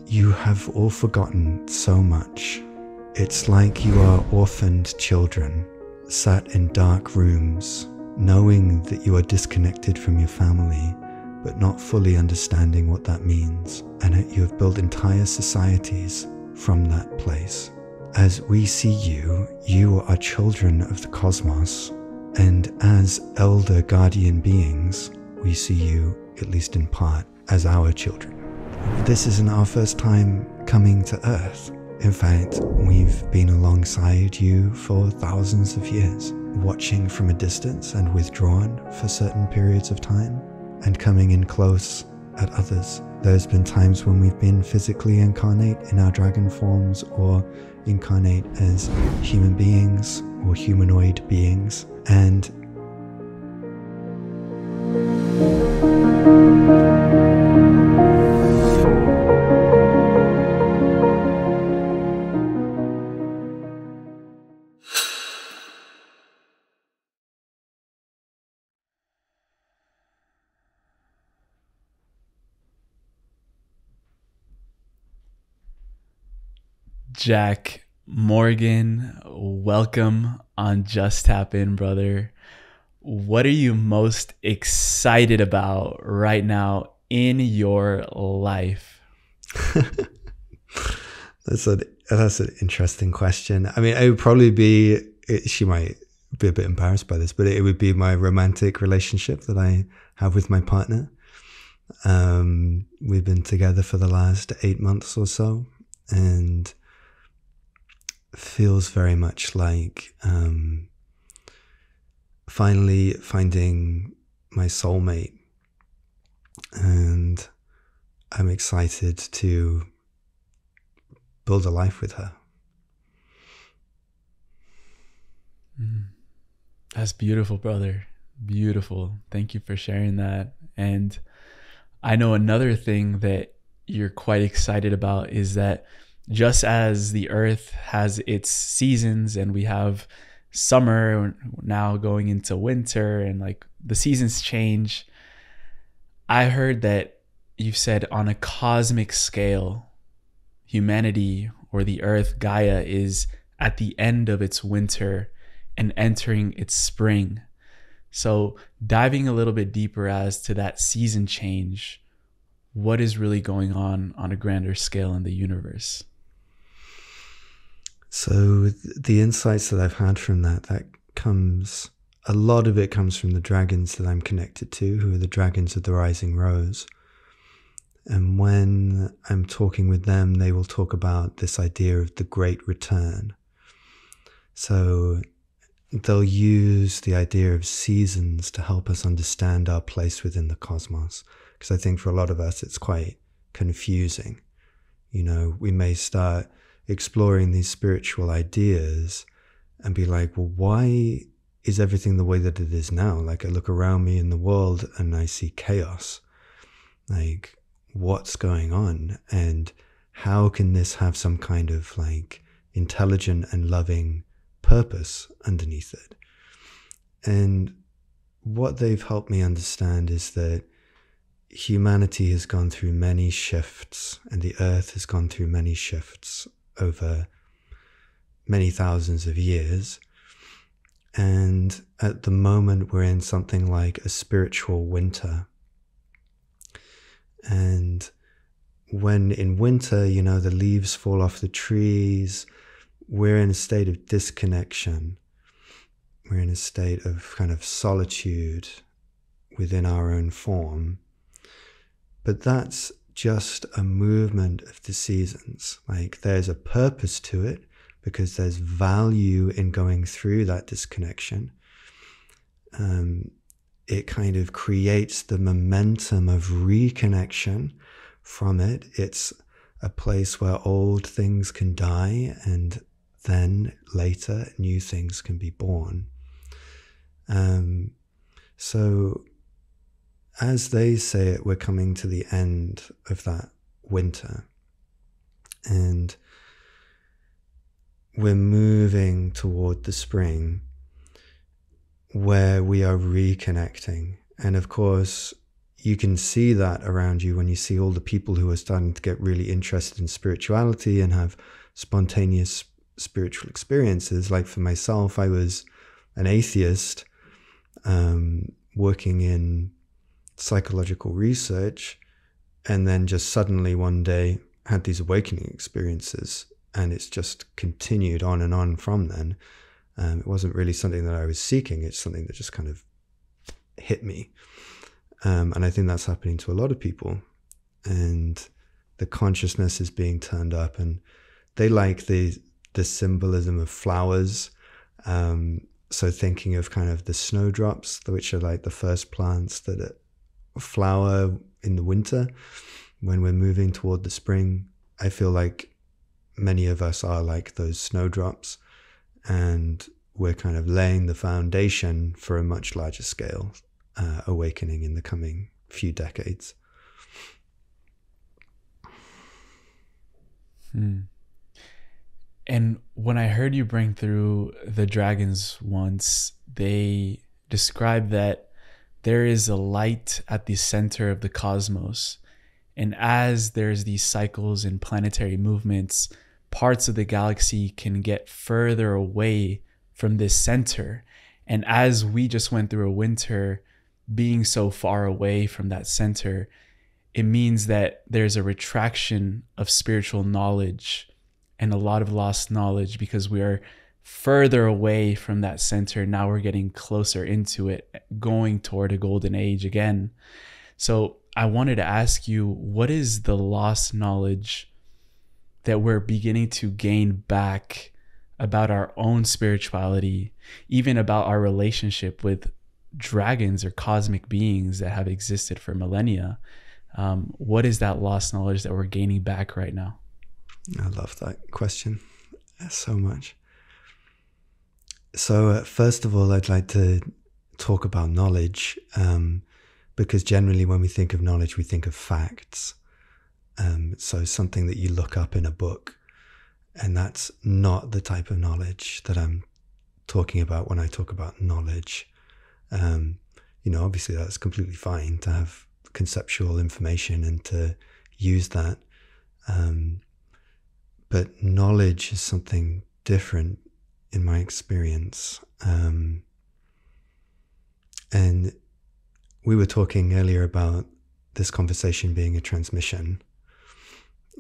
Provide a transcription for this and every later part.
You have all forgotten so much. It's like you are orphaned children, sat in dark rooms, knowing that you are disconnected from your family, but not fully understanding what that means, and that you have built entire societies from that place. As we see you, you are children of the cosmos, and as elder guardian beings, we see you, at least in part, as our children. This isn't our first time coming to Earth. In fact, we've been alongside you for thousands of years, watching from a distance and withdrawn for certain periods of time, and coming in close at others. There's been times when we've been physically incarnate in our dragon forms, or incarnate as human beings or humanoid beings, and Jack Morrigan, welcome on Just Tap In, brother. What are you most excited about right now in your life? That's an interesting question. I mean, it would probably be, she might be a bit embarrassed by this, but it would be my romantic relationship that I have with my partner. We've been together for the last 8 months or so, and feels very much like finally finding my soulmate, and I'm excited to build a life with her. That's beautiful, brother. Beautiful. Thank you for sharing that. And I know another thing that you're quite excited about is that just as the earth has its seasons, and we have summer now going into winter, and like the seasons change, I heard that you've said on a cosmic scale, humanity, or the earth, Gaia, is at the end of its winter and entering its spring. So diving a little bit deeper as to that season change, what is really going on a grander scale in the universe? So the insights that I've had from that comes, a lot of it comes from the dragons that I'm connected to, who are the dragons of the rising rose. And when I'm talking with them, they will talk about this idea of the great return. So they'll use the idea of seasons to help us understand our place within the cosmos. Because I think for a lot of us, it's quite confusing. You know, we may start exploring these spiritual ideas and be like, well, why is everything the way that it is now? Like, I look around me in the world and I see chaos. Like, what's going on? And how can this have some kind of like intelligent and loving purpose underneath it? And what they've helped me understand is that humanity has gone through many shifts, and the earth has gone through many shifts over many thousands of years. And at the moment, we're in something like a spiritual winter. And when in winter, you know, the leaves fall off the trees, we're in a state of disconnection. We're in a state of kind of solitude within our own form. But that's just a movement of the seasons. Like, there's a purpose to it because there's value in going through that disconnection. It kind of creates the momentum of reconnection from it. It's a place where old things can die, and then later new things can be born. So as they say it, we're coming to the end of that winter, and we're moving toward the spring, where we are reconnecting. And of course, you can see that around you when you see all the people who are starting to get really interested in spirituality and have spontaneous spiritual experiences. Like for myself, I was an atheist, working in psychological research, and then just suddenly one day had these awakening experiences, and it's just continued on and on from then. It wasn't really something that I was seeking. It's something that just kind of hit me. And I think that's happening to a lot of people. And the consciousness is being turned up, and they like the symbolism of flowers. So thinking of kind of the snowdrops, which are like the first plants that flower in the winter when we're moving toward the spring. I feel like many of us are like those snowdrops, and we're kind of laying the foundation for a much larger scale awakening in the coming few decades. And when I heard you bring through the dragons once, they described that there is a light at the center of the cosmos. And as there's these cycles and planetary movements, parts of the galaxy can get further away from this center. And as we just went through a winter, being so far away from that center, it means that there's a retraction of spiritual knowledge and a lot of lost knowledge because we are further away from that center. Now we're getting closer into it, going toward a golden age again. So I wanted to ask you, what is the lost knowledge that we're beginning to gain back about our own spirituality, even about our relationship with dragons or cosmic beings that have existed for millennia? What is that lost knowledge that we're gaining back right now? I love that question so much. So first of all, I'd like to talk about knowledge, because generally when we think of knowledge, we think of facts. So something that you look up in a book, and that's not the type of knowledge that I'm talking about when I talk about knowledge. Obviously that's completely fine to have conceptual information and to use that. But knowledge is something different in my experience. And we were talking earlier about this conversation being a transmission,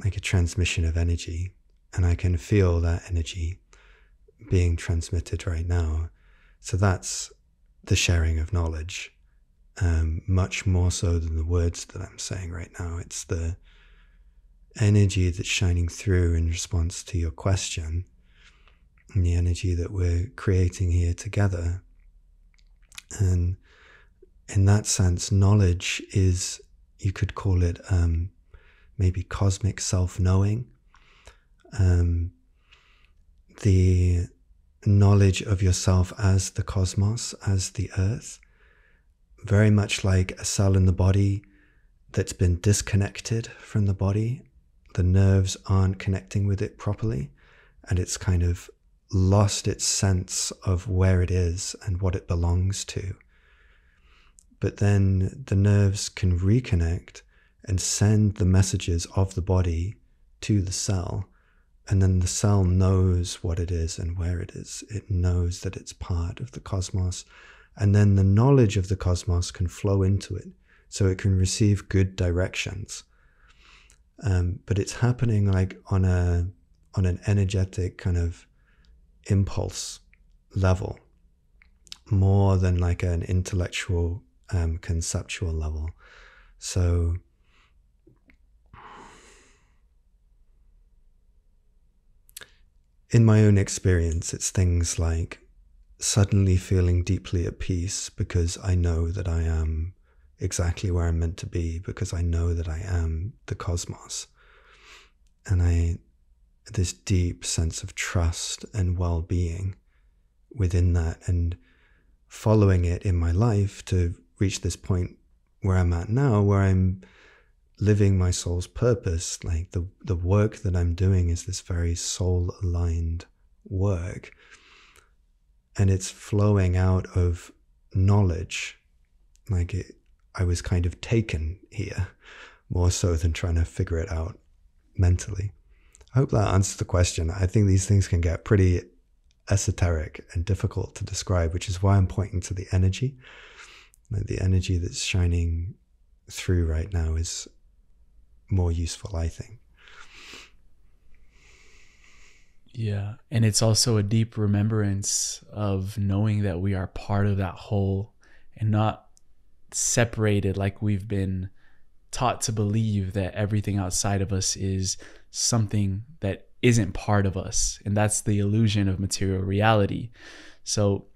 like a transmission of energy. And I can feel that energy being transmitted right now. So that's the sharing of knowledge, much more so than the words that I'm saying right now. It's the energy that's shining through in response to your question, and the energy that we're creating here together. And in that sense, knowledge is, you could call it maybe cosmic self-knowing. The knowledge of yourself as the cosmos, as the earth, very much like a cell in the body that's been disconnected from the body. The nerves aren't connecting with it properly, and it's kind of lost its sense of where it is and what it belongs to. But then the nerves can reconnect and send the messages of the body to the cell, and then the cell knows what it is and where it is. It knows that it's part of the cosmos, and then the knowledge of the cosmos can flow into it, so it can receive good directions. But it's happening like on an energetic kind of impulse level, more than like an intellectual, conceptual level. So in my own experience, it's things like suddenly feeling deeply at peace because I know that I am exactly where I'm meant to be, because I know that I am the cosmos. And this deep sense of trust and well-being within that, and following it in my life to reach this point where I'm at now, where I'm living my soul's purpose. Like the work that I'm doing is this very soul-aligned work, and it's flowing out of knowledge. Like I was kind of taken here more so than trying to figure it out mentally. I hope that answers the question. I think these things can get pretty esoteric and difficult to describe, which is why I'm pointing to the energy. Like the energy that's shining through right now is more useful, I think. Yeah. And it's also a deep remembrance of knowing that we are part of that whole and not separated like we've been taught to believe, that everything outside of us is something that isn't part of us. And that's the illusion of material reality. So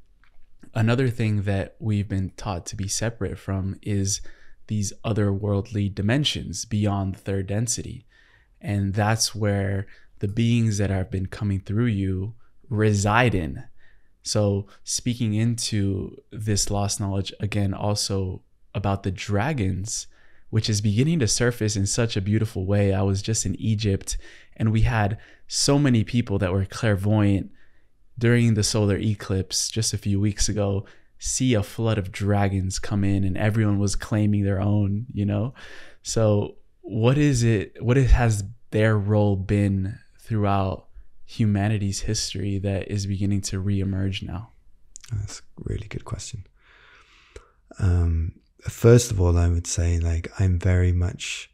another thing that we've been taught to be separate from is these otherworldly dimensions beyond the third density. And that's where the beings that have been coming through you reside in. So speaking into this lost knowledge, again, also about the dragons, which is beginning to surface in such a beautiful way. I was just in Egypt, and we had so many people that were clairvoyant during the solar eclipse just a few weeks ago, see a flood of dragons come in, and everyone was claiming their own, you know? So what has their role been throughout humanity's history that is beginning to reemerge now? That's a really good question. First of all, I would say, like, I'm very much,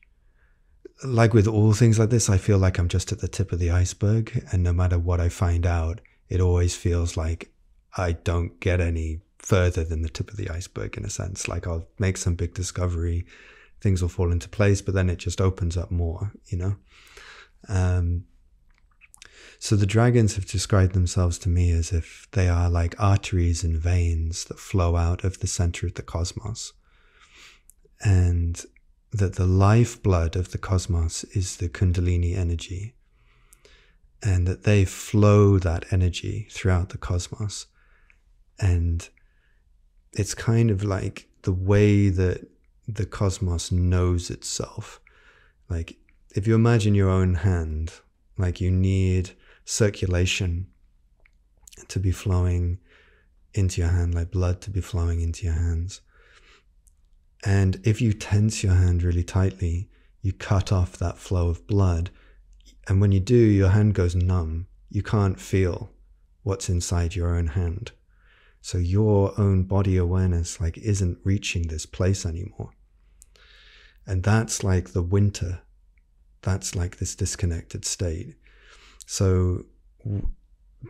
like with all things like this, I feel like I'm just at the tip of the iceberg, and no matter what I find out, it always feels like I don't get any further than the tip of the iceberg, in a sense. Like, I'll make some big discovery, things will fall into place, but then it just opens up more, you know? So the dragons have described themselves to me as if they are like arteries and veins that flow out of the center of the cosmos. And that the lifeblood of the cosmos is the Kundalini energy. And that they flow that energy throughout the cosmos. And it's kind of like the way that the cosmos knows itself. Like, if you imagine your own hand, like, you need circulation to be flowing into your hand, like blood to be flowing into your hands. And if you tense your hand really tightly, you cut off that flow of blood. And when you do, your hand goes numb. You can't feel what's inside your own hand. So your own body awareness, like, isn't reaching this place anymore. And that's like the winter. That's like this disconnected state. So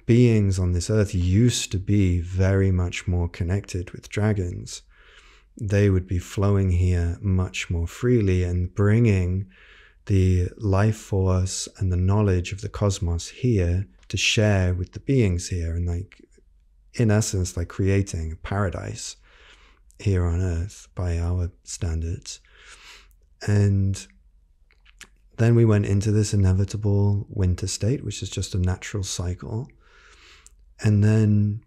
beings on this earth used to be very much more connected with dragons. They would be flowing here much more freely and bringing the life force and the knowledge of the cosmos here to share with the beings here, and, like, in essence, like, creating a paradise here on earth by our standards. And then we went into this inevitable winter state, which is just a natural cycle. And then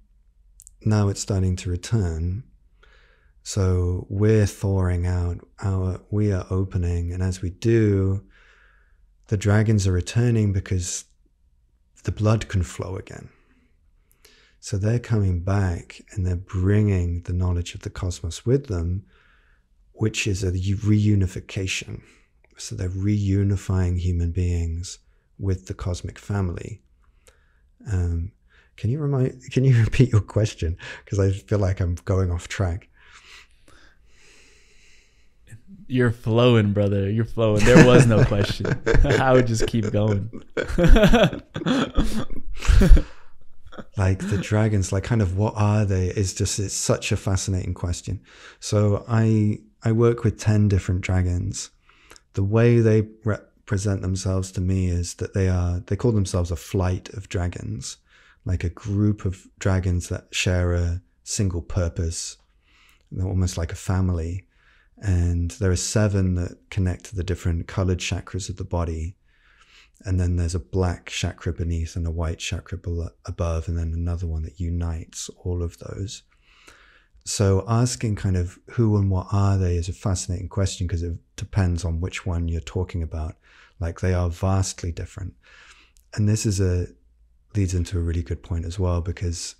now it's starting to return. So we're thawing out, we are opening. And as we do, the dragons are returning because the blood can flow again. So they're coming back and they're bringing the knowledge of the cosmos with them, which is a reunification. So they're reunifying human beings with the cosmic family. Can you repeat your question? Because I feel like I'm going off track. You're flowing, brother. You're flowing. There was no question. I would just keep going. Like the dragons, like, kind of what are they? It's such a fascinating question. So I work with 10 different dragons. The way they represent themselves to me is that they call themselves a flight of dragons, like a group of dragons that share a single purpose. They're almost like a family. And there are 7 that connect to the different colored chakras of the body. And then there's a black chakra beneath and a white chakra above, and then another one that unites all of those. So asking kind of who and what are they is a fascinating question, because it depends on which one you're talking about. Like, they are vastly different. And this leads into a really good point as well, because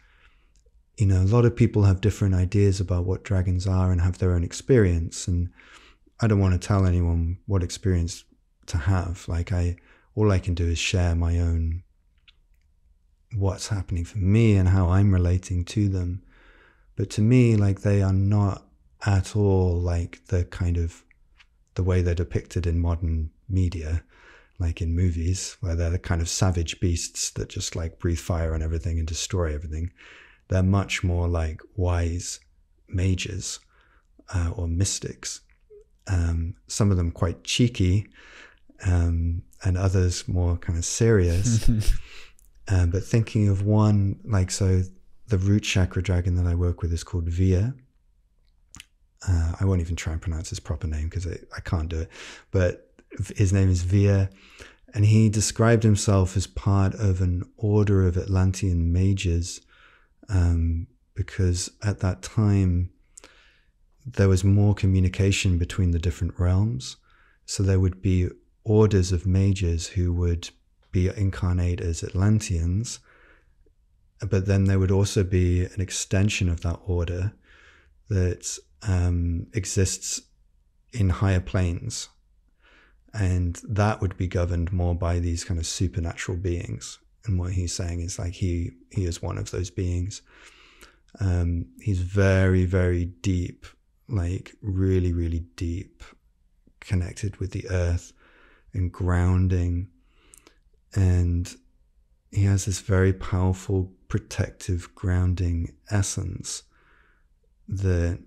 a lot of people have different ideas about what dragons are and have their own experience. And I don't want to tell anyone what experience to have. Like all I can do is share my own, what's happening for me and how I'm relating to them. But to me, like, they are not at all like the way they're depicted in modern media, like in movies, where they're the kind of savage beasts that just like breathe fire on everything and destroy everything. They're much more like wise mages or mystics. Some of them quite cheeky, and others more kind of serious. But thinking of one, like, so the root chakra dragon that I work with is called Via. I won't even try and pronounce his proper name because I can't do it. But his name is Via. And he described himself as part of an order of Atlantean mages, because at that time there was more communication between the different realms. So there would be orders of mages who would be incarnate as Atlanteans, but then there would also be an extension of that order that exists in higher planes, and that would be governed more by these kind of supernatural beings. And what he's saying is like he is one of those beings. He's very, very deep, like really, really deep, connected with the earth and grounding. And he has this very powerful, protective, grounding essence that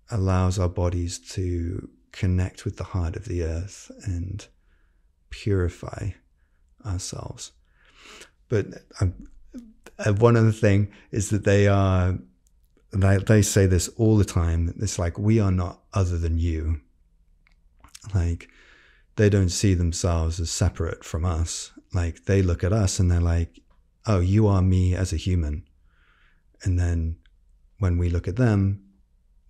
allows our bodies to connect with the heart of the earth and purify ourselves. But one other thing is that they say this all the time. It's like, we are not other than you. Like, they don't see themselves as separate from us. Like, they look at us and they're like, oh, you are me as a human. And then when we look at them,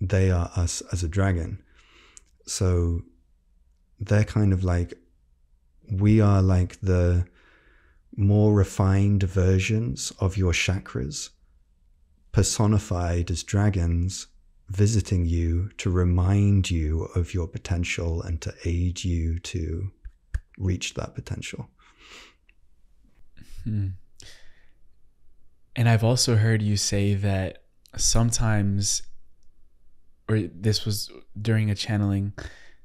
they are us as a dragon. So they're kind of like, we are like the more refined versions of your chakras, personified as dragons, visiting you to remind you of your potential and to aid you to reach that potential. And I've also heard you say that sometimes, or this was during a channeling,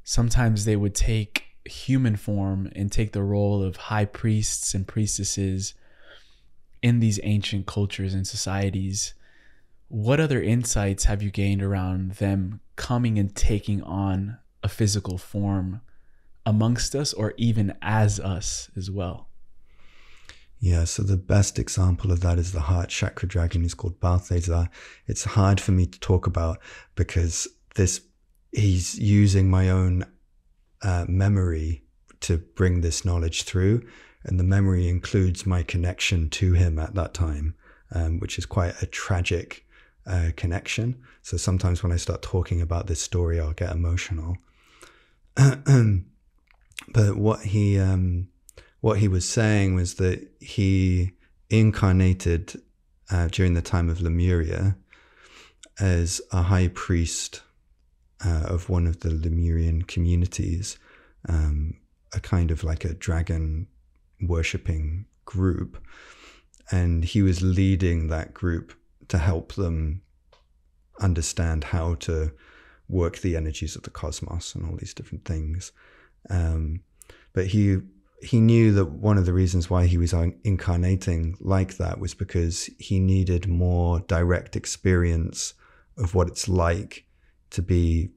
sometimes they would take human form and take the role of high priests and priestesses in these ancient cultures and societies. What other insights have you gained around them coming and taking on a physical form amongst us, or even as us as well? Yeah, so the best example of that is the heart chakra dragon. He's called Balthazar. It's hard for me to talk about because he's using my own memory to bring this knowledge through. And the memory includes my connection to him at that time, which is quite a tragic connection. So sometimes when I start talking about this story, I'll get emotional. But what he was saying was that he incarnated during the time of Lemuria as a high priest of one of the Lemurian communities, a kind of like a dragon worshipping group. And he was leading that group to help them understand how to work the energies of the cosmos and all these different things. But he knew that one of the reasons why he was incarnating like that was because he needed more direct experience of what it's like to be,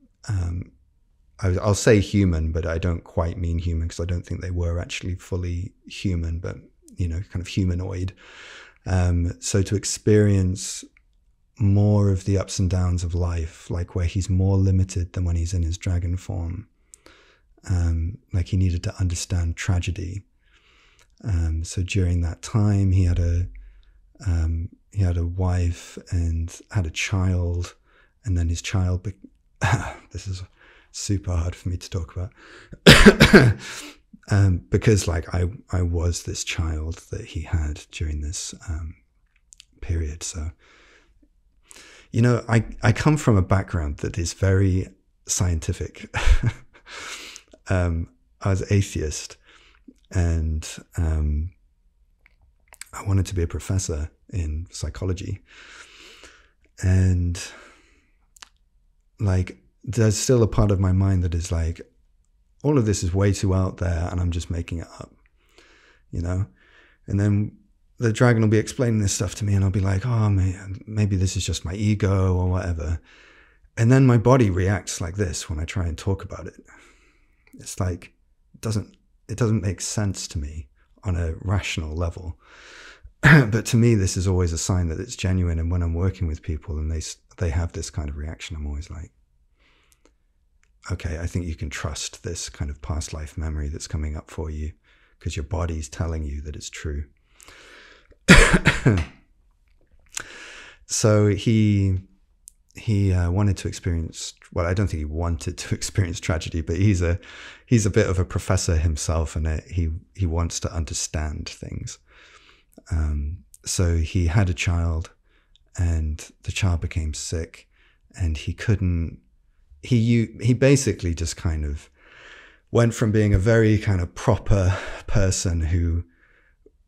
I'll say human, but I don't quite mean human because I don't think they were actually fully human, but, kind of humanoid. So to experience more of the ups and downs of life, like where he's more limited than when he's in his dragon form. Like he needed to understand tragedy. So during that time, he had a wife and had a child, and then his child. This is super hard for me to talk about, because like I was this child that he had during this period. So I come from a background that is very scientific. I was atheist, and I wanted to be a professor in psychology. And like, there's still a part of my mind that is like, all of this is way too out there and I'm just making it up, And then the dragon will be explaining this stuff to me and I'll be like, oh, man, maybe this is just my ego or whatever. And then my body reacts like this when I try and talk about it. It's like, it doesn't make sense to me on a rational level. But to me, this is always a sign that it's genuine. And when I'm working with people and they have this kind of reaction, I'm always like, okay, I think you can trust this kind of past life memory that's coming up for you because your body's telling you that it's true. So he wanted to experience, well, I don't think he wanted to experience tragedy, but he's a bit of a professor himself, and he wants to understand things. So he had a child, and the child became sick, and he basically just kind of went from being a very kind of proper person who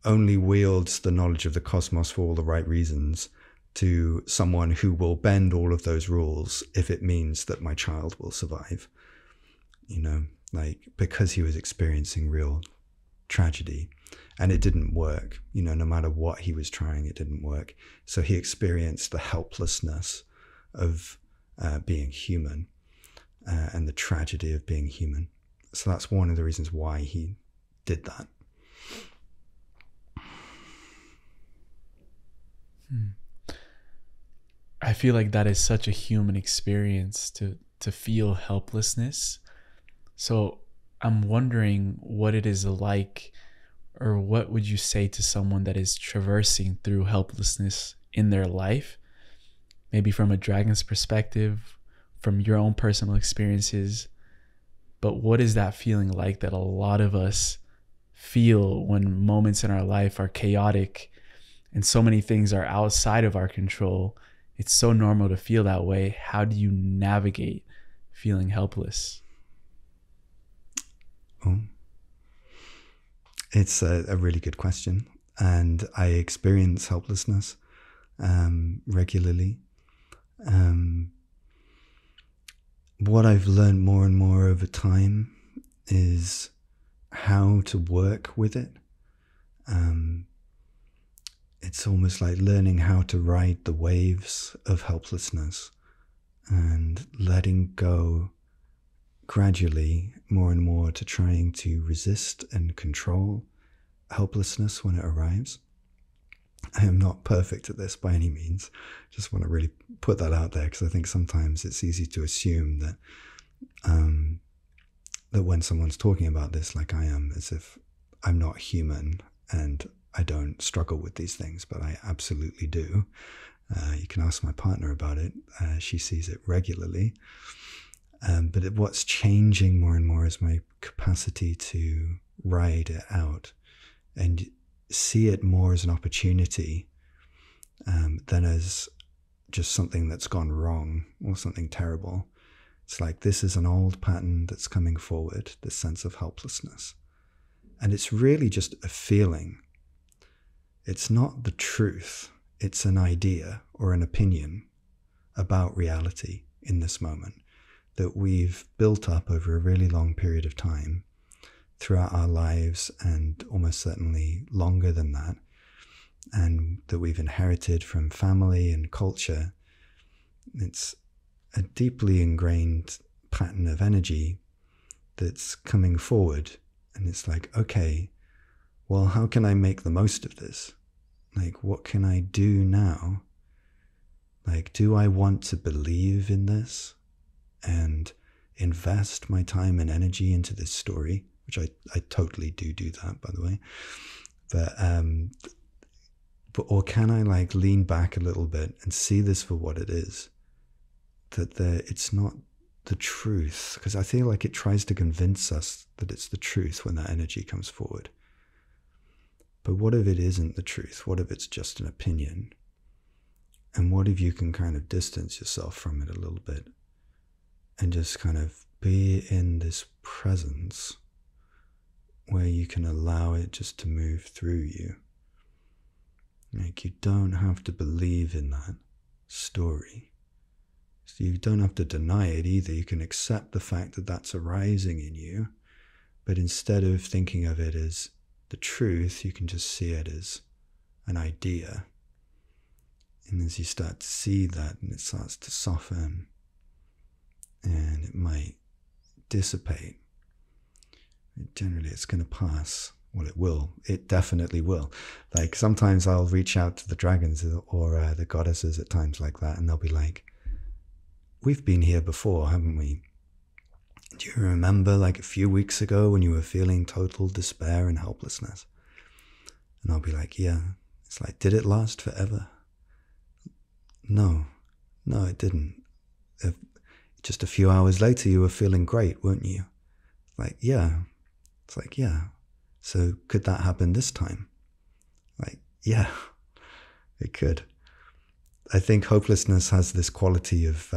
only wields the knowledge of the cosmos for all the right reasons to someone who will bend all of those rules if it means that my child will survive, because he was experiencing real tragedy. And it didn't work, no matter what he was trying, it didn't work. So he experienced the helplessness of being human and the tragedy of being human. So that's one of the reasons why he did that. I feel like that is such a human experience to feel helplessness. So I'm wondering what it is like, or what would you say to someone that is traversing through helplessness in their life? Maybe from a dragon's perspective, from your own personal experiences. But what is that feeling like that a lot of us feel when moments in our life are chaotic and so many things are outside of our control? It's so normal to feel that way. How do you navigate feeling helpless? Oh, it's a really good question. And I experience helplessness regularly. What I've learned more and more over time is how to work with it. It's almost like learning how to ride the waves of helplessness and letting go gradually more and more to trying to resist and control helplessness when it arrives. I am not perfect at this by any means. Just want to really put that out there, because I think sometimes it's easy to assume that that when someone's talking about this like I am, as if I'm not human and I don't struggle with these things, but I absolutely do. You can ask my partner about it. She sees it regularly. But what's changing more and more is my capacity to ride it out and see it more as an opportunity than as just something that's gone wrong or something terrible. It's like, this is an old pattern that's coming forward, this sense of helplessness. And it's really just a feeling. It's not the truth. It's an idea or an opinion about reality in this moment that we've built up over a really long period of time throughout our lives, and almost certainly longer than that, and that we've inherited from family and culture. It's a deeply ingrained pattern of energy that's coming forward, and it's like, okay, well, how can I make the most of this? Like, what can I do now? Like, do I want to believe in this and invest my time and energy into this story? Which I totally do that, by the way. But or can I like lean back a little bit and see this for what it is? That it's not the truth, because I feel like it tries to convince us that it's the truth when that energy comes forward. But what if it isn't the truth? What if it's just an opinion? And what if you can kind of distance yourself from it a little bit and just kind of be in this presence where you can allow it just to move through you. Like, you don't have to believe in that story. So you don't have to deny it either. You can accept the fact that that's arising in you, but instead of thinking of it as the truth, you can just see it as an idea. And as you start to see that, and it starts to soften, and it might dissipate, generally it's going to pass. Well, it will. It definitely will. Like, sometimes I'll reach out to the dragons or the goddesses at times like that, and they'll be like, we've been here before, haven't we? Do you remember like a few weeks ago when you were feeling total despair and helplessness? And I'll be like, yeah. It's like, did it last forever? No, it didn't. Just a few hours later, you were feeling great, weren't you? Like, yeah. It's like, yeah. So could that happen this time? Like, yeah, it could. I think hopelessness has this quality of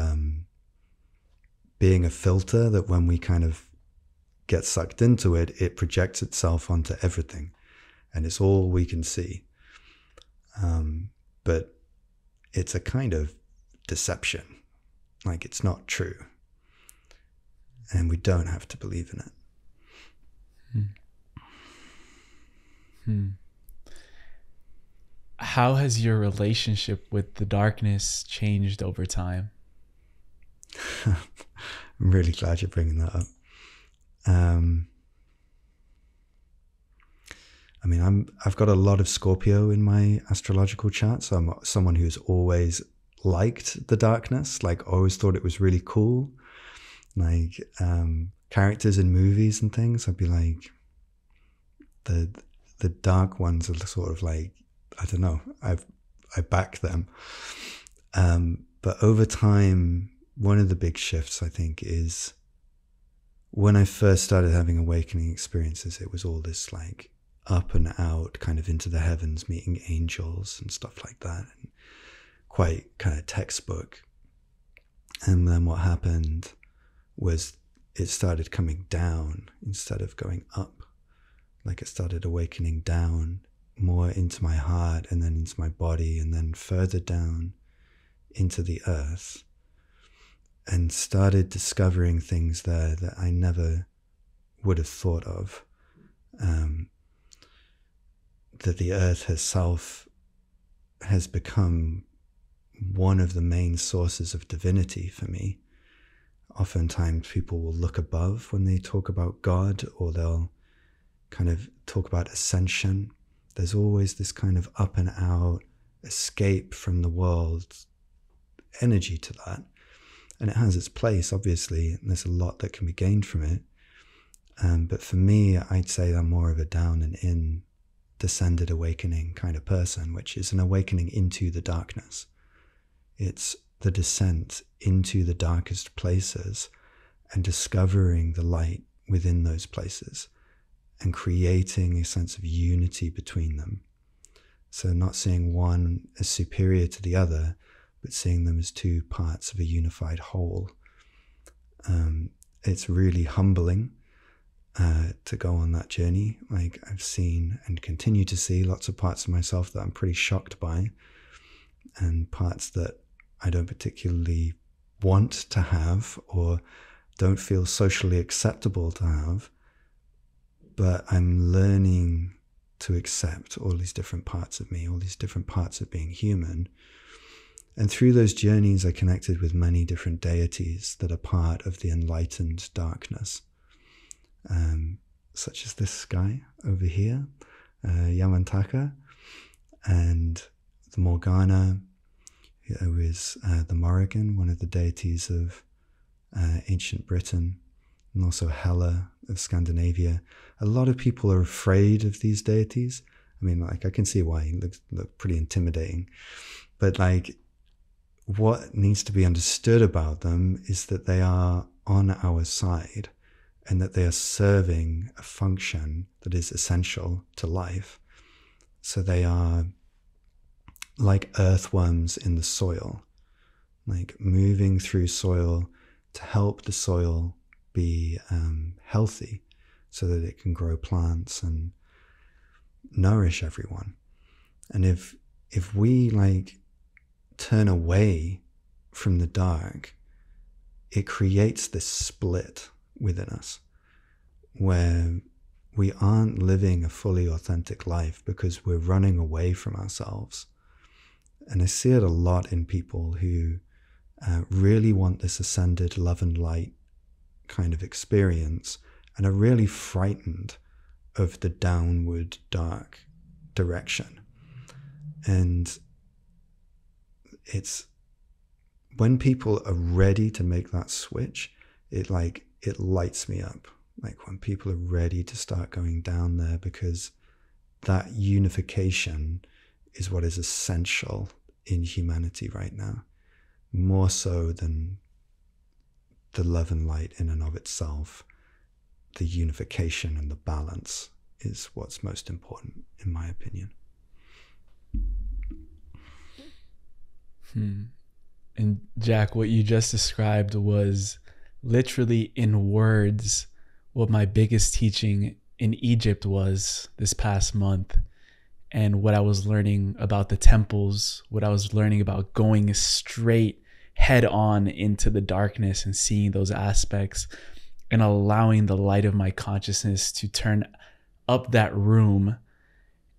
being a filter that when we kind of get sucked into it, it projects itself onto everything. And it's all we can see. But it's a kind of deception. Like, it's not true. And we don't have to believe in it. How has your relationship with the darkness changed over time? I'm really glad you're bringing that up. I mean, I've got a lot of Scorpio in my astrological chart, so I'm someone who's always liked the darkness, like always thought it was really cool. Like characters in movies and things, I'd be like, the dark ones are sort of like, I don't know, I back them. But over time, one of the big shifts, I think, is when I first started having awakening experiences, it was all this like up and out, kind of into the heavens, meeting angels and stuff like that, and quite kind of textbook. And then what happened was it started coming down instead of going up. Like, it started awakening down more into my heart and then into my body and then further down into the earth, and started discovering things there that I never would have thought of. That the earth herself has become one of the main sources of divinity for me. Oftentimes people will look above when they talk about God, or they'll kind of talk about ascension. There's always this kind of up and out, escape from the world energy to that. And it has its place, obviously, and there's a lot that can be gained from it. But for me, I'd say I'm more of a down and in, descended awakening kind of person, which is an awakening into the darkness. It's the descent into the darkest places and discovering the light within those places and creating a sense of unity between them. So not seeing one as superior to the other, but seeing them as two parts of a unified whole. It's really humbling to go on that journey. Like, I've seen and continue to see lots of parts of myself that I'm pretty shocked by, and parts that I don't particularly want to have or don't feel socially acceptable to have. But I'm learning to accept all these different parts of me, all these different parts of being human. And through those journeys, I connected with many different deities that are part of the enlightened darkness, such as this guy over here, Yamantaka, and the Morgana, who is the Morrigan, one of the deities of ancient Britain, and also Hela of Scandinavia. A lot of people are afraid of these deities. I mean, like, I can see why. He look pretty intimidating. But like, what needs to be understood about them is that they are on our side and that they are serving a function that is essential to life. So they are like earthworms in the soil, like moving through soil to help the soil be healthy so that it can grow plants and nourish everyone. And if we like turn away from the dark, it creates this split within us where we aren't living a fully authentic life because we're running away from ourselves. And I see it a lot in people who really want this ascended love and light kind of experience and are really frightened of the downward dark direction. And it's when people are ready to make that switch, it lights me up. Like when people are ready to start going down there, because that unification is what is essential in humanity right now, more so than the love and light in and of itself. The unification and the balance is what's most important, in my opinion. And Jack, what you just described was literally in words what my biggest teaching in Egypt was this past month, and what I was learning about the temples, what I was learning about going straight head on into the darkness and seeing those aspects and allowing the light of my consciousness to turn up that room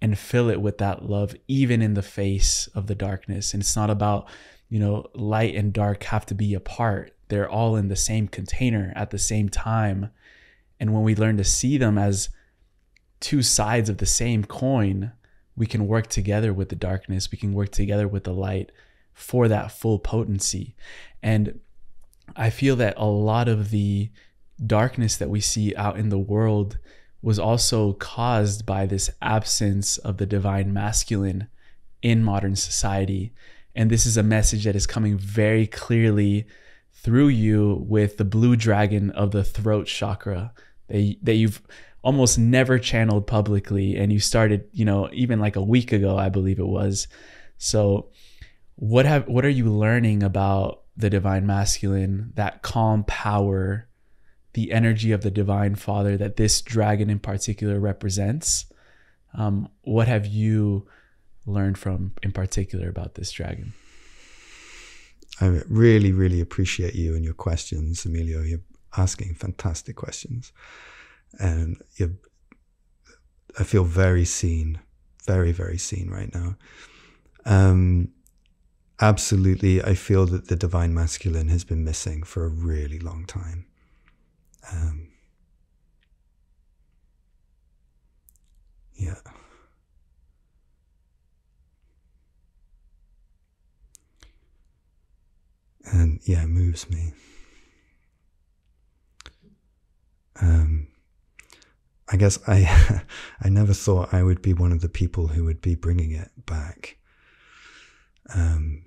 and fill it with that love, even in the face of the darkness. And it's not about, light and dark have to be apart. They're all in the same container at the same time. And when we learn to see them as two sides of the same coin, we can work together with the darkness. We can work together with the light for that full potency. And I feel that a lot of the darkness that we see out in the world was also caused by this absence of the divine masculine in modern society. And this is a message that is coming very clearly through you with the blue dragon of the throat chakra that you've almost never channeled publicly. And you started, even like a week ago, I believe it was. So what are you learning about the divine masculine, that calm power, the energy of the divine father that this dragon in particular represents? What have you learned in particular about this dragon? I really, really appreciate you and your questions, Emilio. You're asking fantastic questions. And I feel very seen, very, very seen right now. Absolutely, I feel that the divine masculine has been missing for a really long time. Yeah. And yeah, it moves me. I guess I never thought I would be one of the people who would be bringing it back. I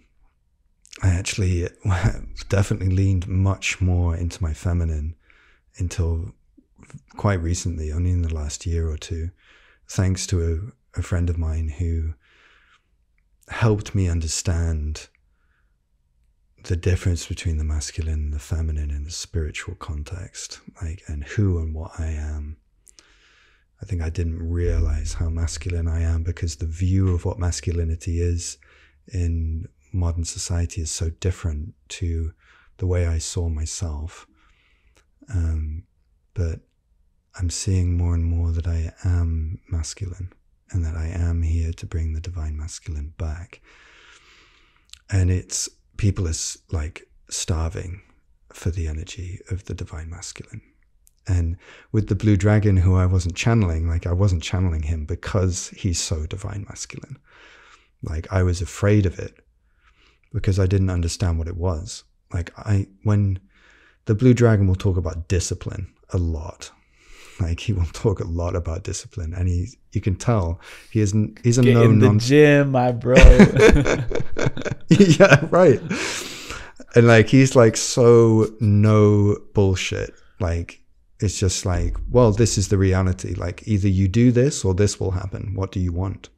actually definitely leaned much more into my feminine until quite recently, only in the last year or two, thanks to a friend of mine who helped me understand the difference between the masculine and the feminine in a spiritual context, and who and what I am. I think I didn't realize how masculine I am because the view of what masculinity is in modern society is so different to the way I saw myself. But I'm seeing more and more that I am masculine and that I am here to bring the divine masculine back. And people are starving for the energy of the divine masculine. And with the blue dragon, who I wasn't channeling, I wasn't channeling him because he's so divine masculine. I was afraid of it because I didn't understand what it was. When the blue dragon will talk about discipline a lot. He will talk a lot about discipline, and you can tell he's a no-nonsense. The gym, my bro. Yeah, right. And he's so no bullshit. It's just well, this is the reality. Either you do this or this will happen. What do you want?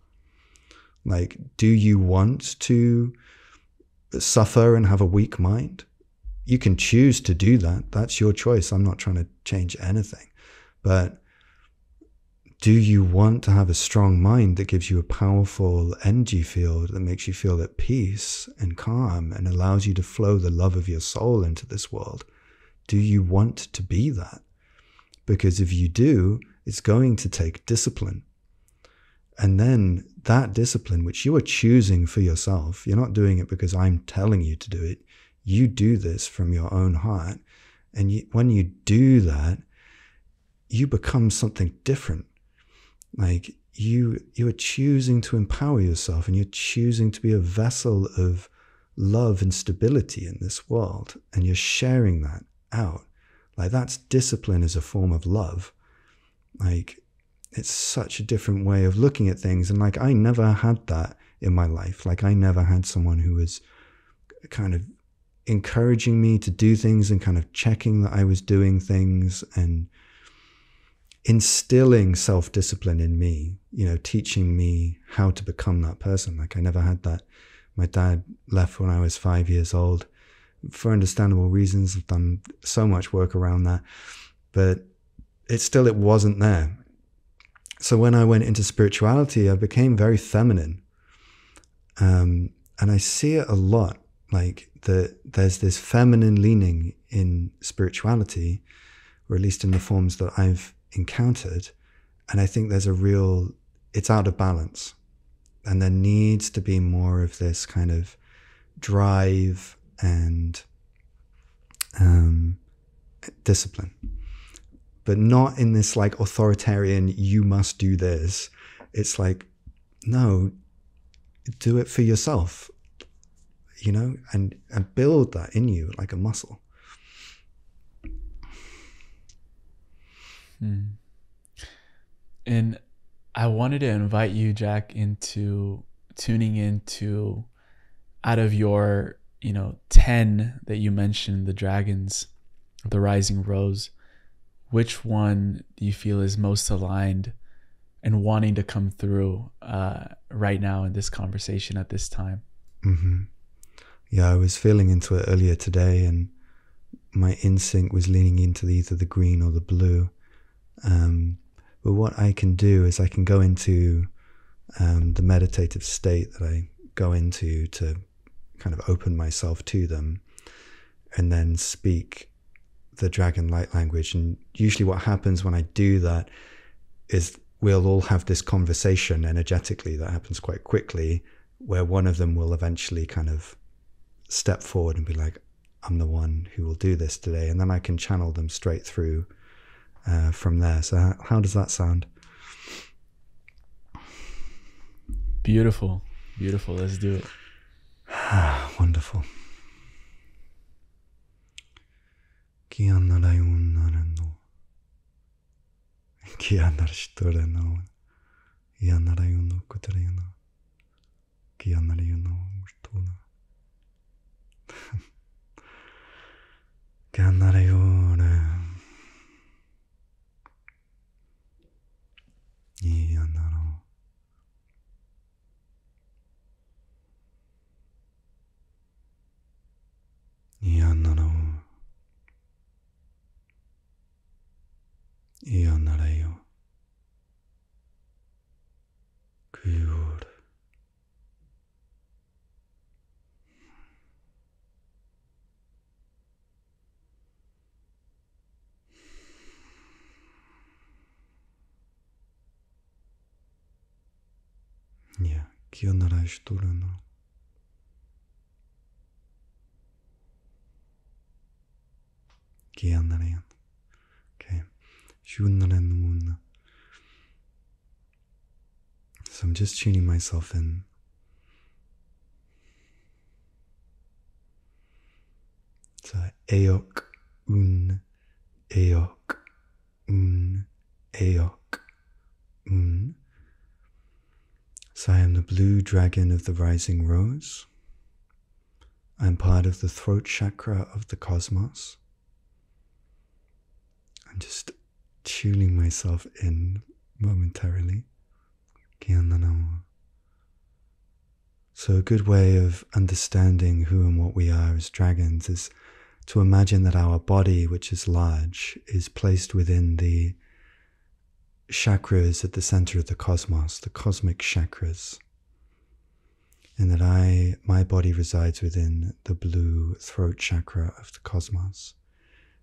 Like, do you want to suffer and have a weak mind? You can choose to do that. That's your choice. I'm not trying to change anything. But do you want to have a strong mind that gives you a powerful energy field that makes you feel at peace and calm and allows you to flow the love of your soul into this world? Do you want to be that? Because if you do, it's going to take discipline. And then that discipline, which you are choosing for yourself, you're not doing it because I'm telling you to do it. You do this from your own heart. And when you do that, you become something different. Like you are choosing to empower yourself, and you're choosing to be a vessel of love and stability in this world. And you're sharing that out. Like, that's discipline as a form of love. Like, it's such a different way of looking at things. And like, I never had that in my life. Like, I never had someone who was kind of encouraging me to do things and kind of checking that I was doing things and instilling self-discipline in me, teaching me how to become that person. Like, I never had that. My dad left when I was 5 years old for understandable reasons. I've done so much work around that, but it wasn't there. So when I went into spirituality, I became very feminine. And I see it a lot, like there's this feminine leaning in spirituality, or at least in the forms that I've encountered. And I think it's out of balance. And there needs to be more of this kind of drive and discipline. But not in this like authoritarian, you must do this. It's like, no, do it for yourself, and build that in you like a muscle. And I wanted to invite you, Jack, into tuning into, out of your, 10 that you mentioned, the dragons, the rising rose, which one do you feel is most aligned and wanting to come through right now in this conversation at this time? Mm-hmm. Yeah, I was feeling into it earlier today, and my instinct was leaning into either the green or the blue. But what I can do is I can go into the meditative state that I go into to kind of open myself to them, and then speak the dragon light language. And usually what happens when I do that is we'll all have this conversation energetically that happens quite quickly, where one of them will eventually kind of step forward and be like, I'm the one who will do this today. And then I can channel them straight through from there. So how does that sound? Beautiful. Let's do it. Wonderful. Yeah, okay. So I'm just tuning myself in. So eok, eok, eok, So I am the blue dragon of the rising rose. I'm part of the throat chakra of the cosmos. I'm just tuning myself in momentarily. So a good way of understanding who and what we are as dragons is to imagine that our body, which is large, is placed within the chakras at the center of the cosmos, the cosmic chakras. And that my body resides within the blue throat chakra of the cosmos.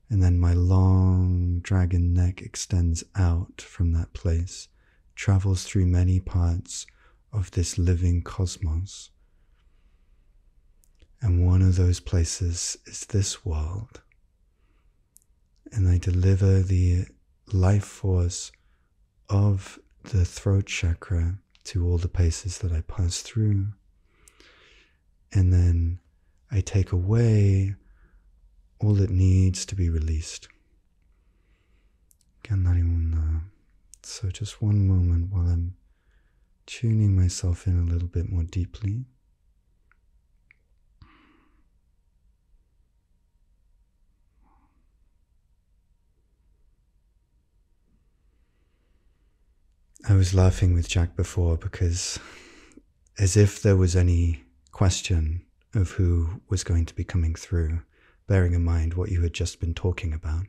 And then my long dragon neck extends out from that place, travels through many parts of this living cosmos. And one of those places is this world. And I deliver the life force of the throat chakra to all the places that I pass through. And then I take away all that needs to be released. So just one moment while I'm tuning myself in a little bit more deeply. I was laughing with Jack before because as if there was any question of who was going to be coming through, bearing in mind what you had just been talking about.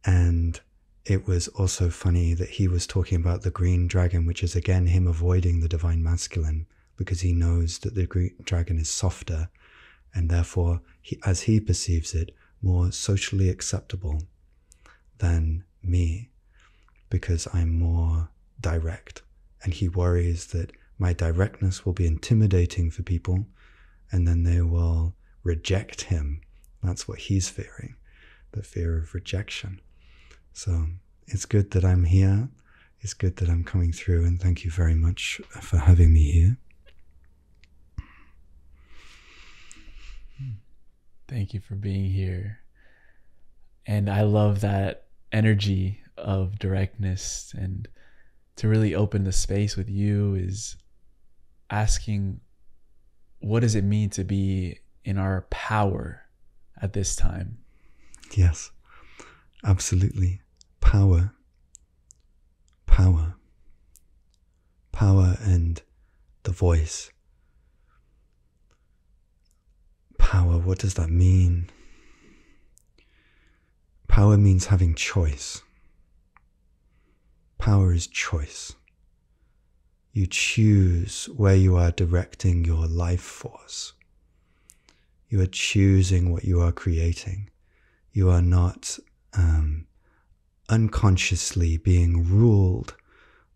And it was also funny that he was talking about the green dragon, which is again him avoiding the divine masculine because he knows that the green dragon is softer and therefore, as he perceives it, more socially acceptable than me because I'm more direct. And he worries that my directness will be intimidating for people and then they will reject him. That's what he's fearing, the fear of rejection. So it's good that I'm here. It's good that I'm coming through, and thank you very much for having me here. Thank you for being here. And I love that energy of directness, and to really open the space with you is asking, what does it mean to be in our power at this time? Yes, absolutely. Power. Power and the voice. Power, what does that mean? Power means having choice. Power is choice. You choose where you are directing your life force. You are choosing what you are creating. You are not unconsciously being ruled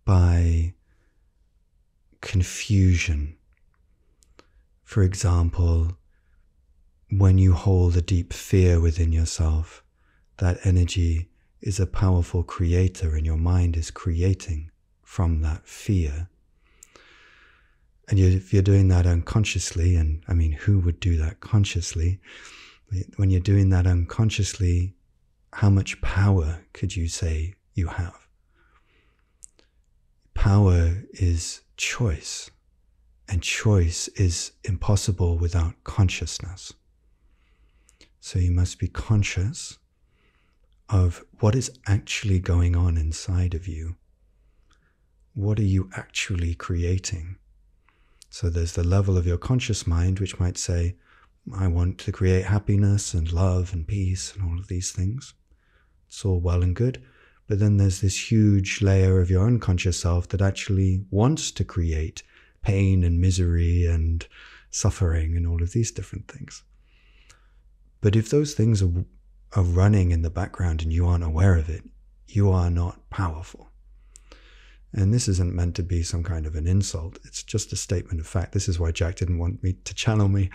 by confusion. For example, when you hold a deep fear within yourself, that energy is a powerful creator and your mind is creating from that fear. And if you're doing that unconsciously, and I mean, who would do that consciously? When you're doing that unconsciously, how much power could you say you have? Power is choice, and choice is impossible without consciousness. So you must be conscious of what is actually going on inside of you. What are you actually creating? So there's the level of your conscious mind, which might say, I want to create happiness and love and peace and all of these things. It's all well and good. But then there's this huge layer of your unconscious self that actually wants to create pain and misery and suffering and all of these different things. But if those things are running in the background and you aren't aware of it, you are not powerful. And this isn't meant to be some kind of an insult. It's just a statement of fact. This is why Jack didn't want me to channel me.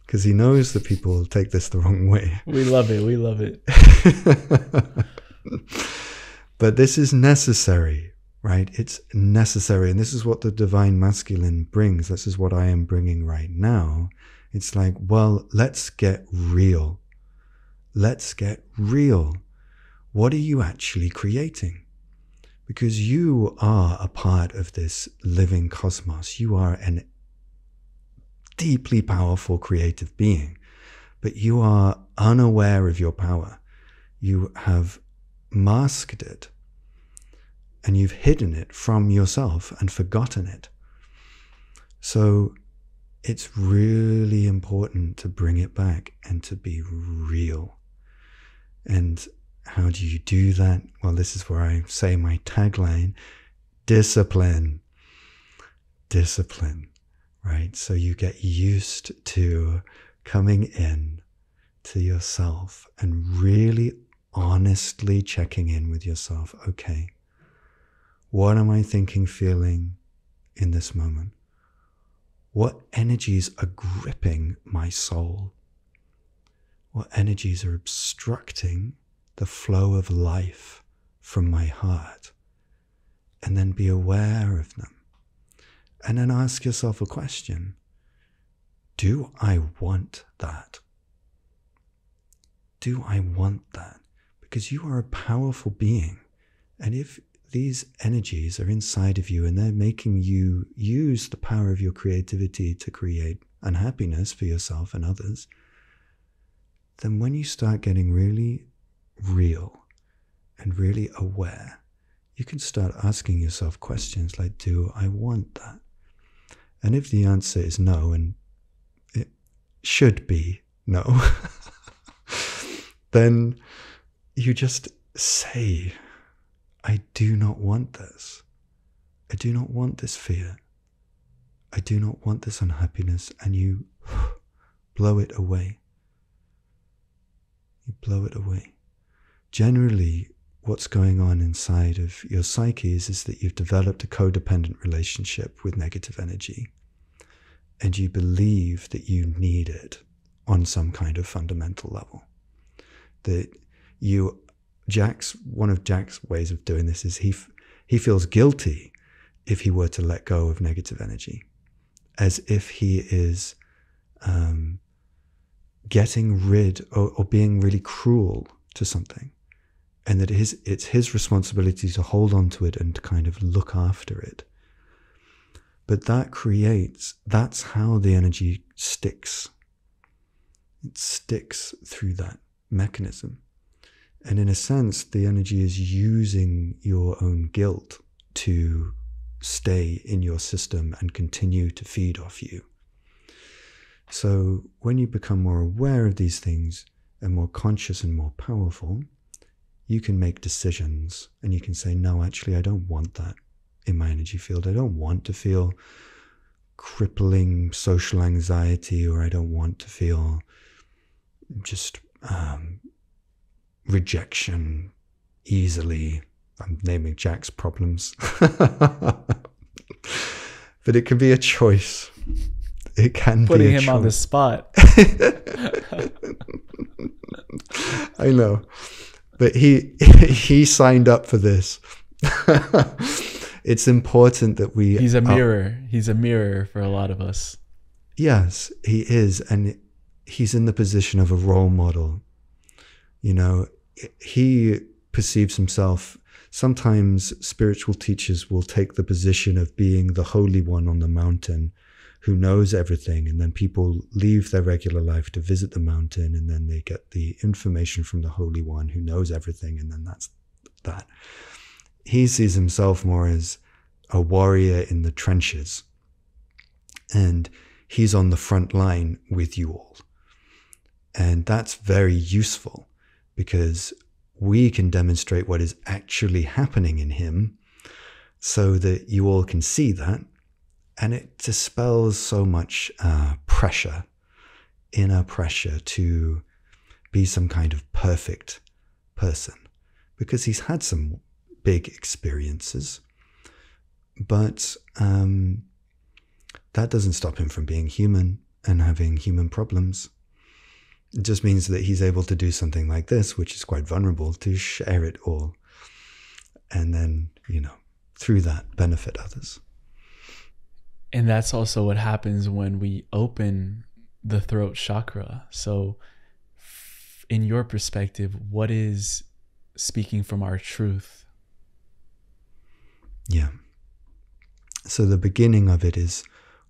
Because he knows that people will take this the wrong way. We love it. We love it. But this is necessary, right? It's necessary. And this is what the divine masculine brings. This is what I am bringing right now. It's like, well, let's get real. Let's get real. What are you actually creating? Because you are a part of this living cosmos. You are an deeply powerful creative being, but you are unaware of your power. You have masked it and you've hidden it from yourself and forgotten it. So it's really important to bring it back and to be real. And how do you do that? Well, this is where I say my tagline: discipline. Discipline, right? So you get used to coming in to yourself and really honestly checking in with yourself. Okay, what am I thinking, feeling in this moment? What energies are gripping my soul? What energies are obstructing the flow of life from my heart? And then be aware of them. And then ask yourself a question. Do I want that? Do I want that? Because you are a powerful being. And if these energies are inside of you and they're making you use the power of your creativity to create unhappiness for yourself and others, then when you start getting really real and really aware, you can start asking yourself questions like, do I want that? And if the answer is no, and it should be no, then you just say, I do not want this. I do not want this fear. I do not want this unhappiness. And you blow it away. You blow it away. Generally, what's going on inside of your psyche is that you've developed a codependent relationship with negative energy, and you believe that you need it on some kind of fundamental level. That one of Jack's ways of doing this is he feels guilty if he were to let go of negative energy, as if he is getting rid or being really cruel to something. And that it's his responsibility to hold on to it and to kind of look after it. But that's how the energy sticks. It sticks through that mechanism. And in a sense, the energy is using your own guilt to stay in your system and continue to feed off you. So when you become more aware of these things and more conscious and more powerful, you can make decisions and you can say, no, actually, I don't want that in my energy field. I don't want to feel crippling social anxiety, or I don't want to feel just rejection easily. I'm naming Jack's problems. But it can be a choice. It can be a choice. Putting him on the spot. I know. But he signed up for this. It's important that we... He's a mirror. He's a mirror for a lot of us. Yes, he is. And he's in the position of a role model. You know, he perceives himself... Sometimes spiritual teachers will take the position of being the holy one on the mountain who knows everything, and then people leave their regular life to visit the mountain, and then they get the information from the Holy One who knows everything, and then that's that. He sees himself more as a warrior in the trenches, and he's on the front line with you all. And that's very useful because we can demonstrate what is actually happening in him so that you all can see that. And it dispels so much pressure, inner pressure to be some kind of perfect person, because he's had some big experiences, but that doesn't stop him from being human and having human problems. It just means that he's able to do something like this, which is quite vulnerable, to share it all. And then, through that, benefit others. And that's also what happens when we open the throat chakra. So in your perspective, what is speaking from our truth? Yeah. So the beginning of it is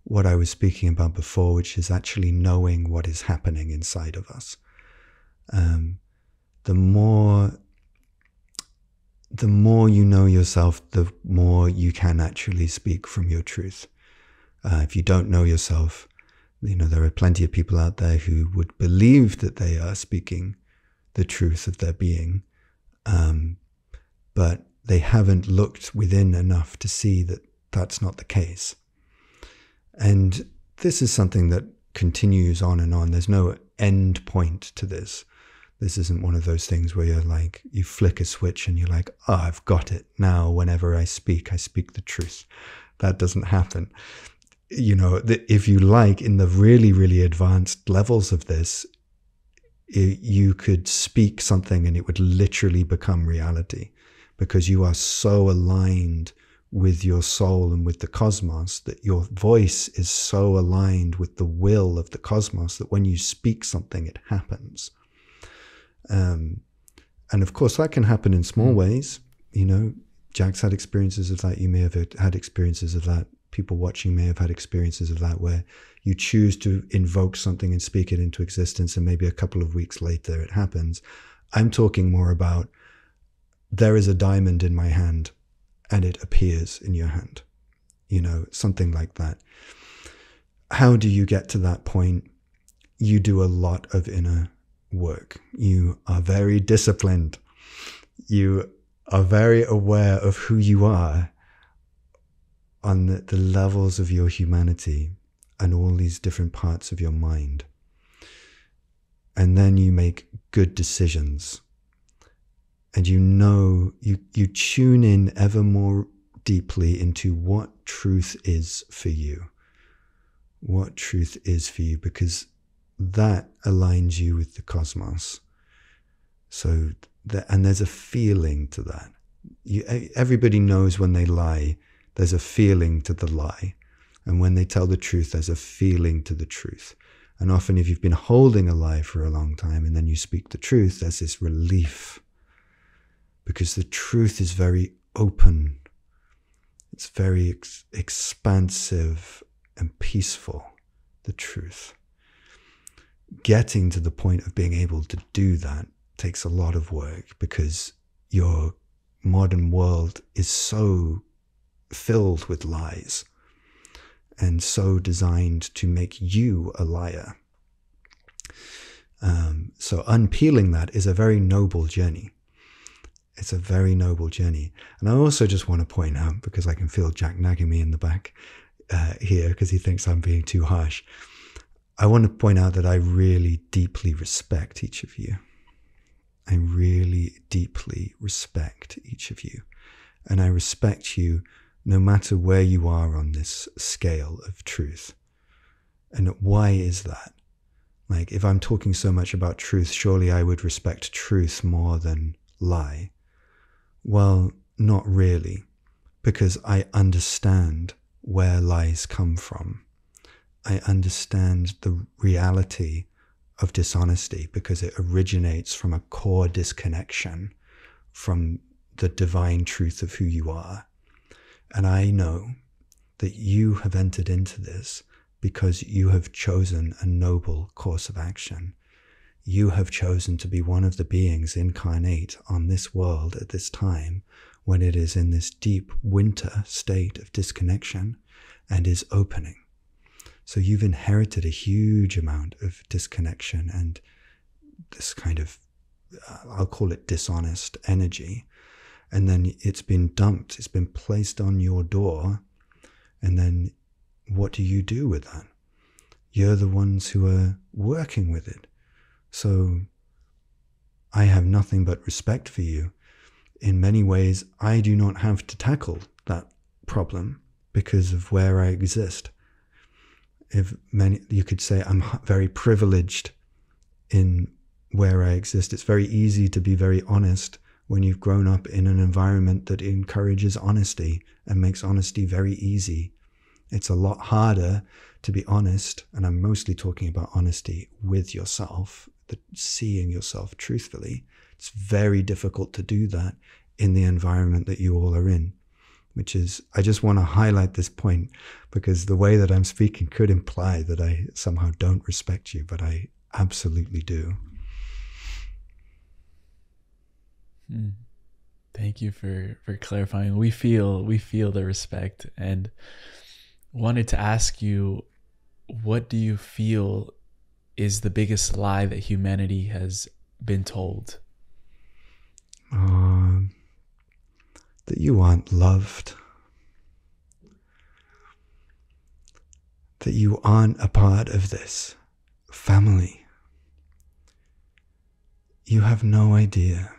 what I was speaking about before, which is actually knowing what is happening inside of us. The more the more you know yourself, the more you can actually speak from your truth. If you don't know yourself, there are plenty of people out there who would believe that they are speaking the truth of their being, but they haven't looked within enough to see that that's not the case. And this is something that continues on and on. There's no end point to this. This isn't one of those things where you're like, you flick a switch and you're like, oh, I've got it. Now, whenever I speak the truth. That doesn't happen. If you like, in the really, really advanced levels of this, you could speak something and it would literally become reality, because you are so aligned with your soul and with the cosmos that your voice is so aligned with the will of the cosmos that when you speak something, it happens. And of course, that can happen in small ways. Jack's had experiences of that. You may have had experiences of that. People watching may have had experiences of that, where you choose to invoke something and speak it into existence, and maybe a couple of weeks later it happens. I'm talking more about, there is a diamond in my hand and it appears in your hand, something like that. How do you get to that point? You do a lot of inner work. You are very disciplined. You are very aware of who you are on the levels of your humanity and all these different parts of your mind. And then you make good decisions. And you tune in ever more deeply into what truth is for you. What truth is for you, because that aligns you with the cosmos. And there's a feeling to that. Everybody knows when they lie, there's a feeling to the lie. And when they tell the truth, there's a feeling to the truth. And often if you've been holding a lie for a long time and then you speak the truth, there's this relief. Because the truth is very open. It's very expansive and peaceful, the truth. Getting to the point of being able to do that takes a lot of work, because your modern world is so filled with lies and so designed to make you a liar. So unpeeling that is a very noble journey. It's a very noble journey. And I also just want to point out, because I can feel Jack nagging me in the back here because he thinks I'm being too harsh. I want to point out that I really deeply respect each of you. I really deeply respect each of you. And I respect you no matter where you are on this scale of truth. And why is that? Like, if I'm talking so much about truth, surely I would respect truth more than lie. Well, not really, because I understand where lies come from. I understand the reality of dishonesty because it originates from a core disconnection from the divine truth of who you are. And I know that you have entered into this because you have chosen a noble course of action. You have chosen to be one of the beings incarnate on this world at this time when it is in this deep winter state of disconnection and is opening. So you've inherited a huge amount of disconnection and this kind of, I'll call it dishonest energy. And then it's been dumped, it's been placed on your door. And then what do you do with that? You're the ones who are working with it. So I have nothing but respect for you. In many ways, I do not have to tackle that problem because of where I exist. You could say I'm very privileged in where I exist. It's very easy to be very honest when you've grown up in an environment that encourages honesty and makes honesty very easy. It's a lot harder to be honest, and I'm mostly talking about honesty with yourself, seeing yourself truthfully. It's very difficult to do that in the environment that you all are in, which is, I just want to highlight this point because the way that I'm speaking could imply that I somehow don't respect you, but I absolutely do. Thank you for clarifying. We feel the respect, and wanted to ask you, what do you feel is the biggest lie that humanity has been told? That you aren't loved. That you aren't a part of this family. You have no idea.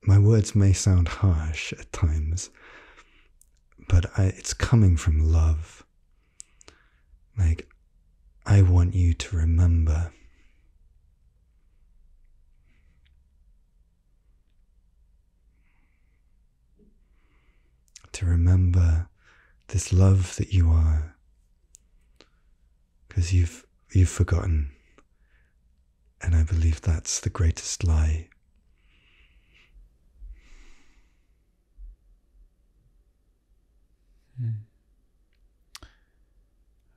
My words may sound harsh at times, but it's coming from love. Like, I want you to remember. To remember this love that you are, because you've forgotten, and I believe that's the greatest lie.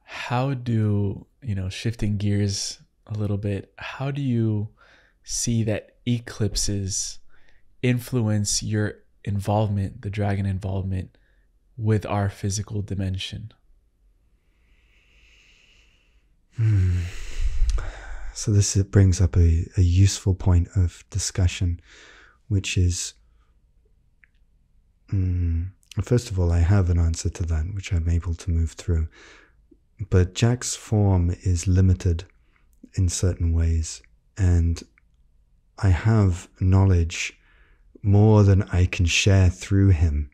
How do, shifting gears a little bit, how do you see that eclipses influence your involvement, the dragon involvement, with our physical dimension? So this brings up a useful point of discussion, which is, first of all, I have an answer to that, which I'm able to move through. But Jack's form is limited in certain ways, and I have knowledge more than I can share through him.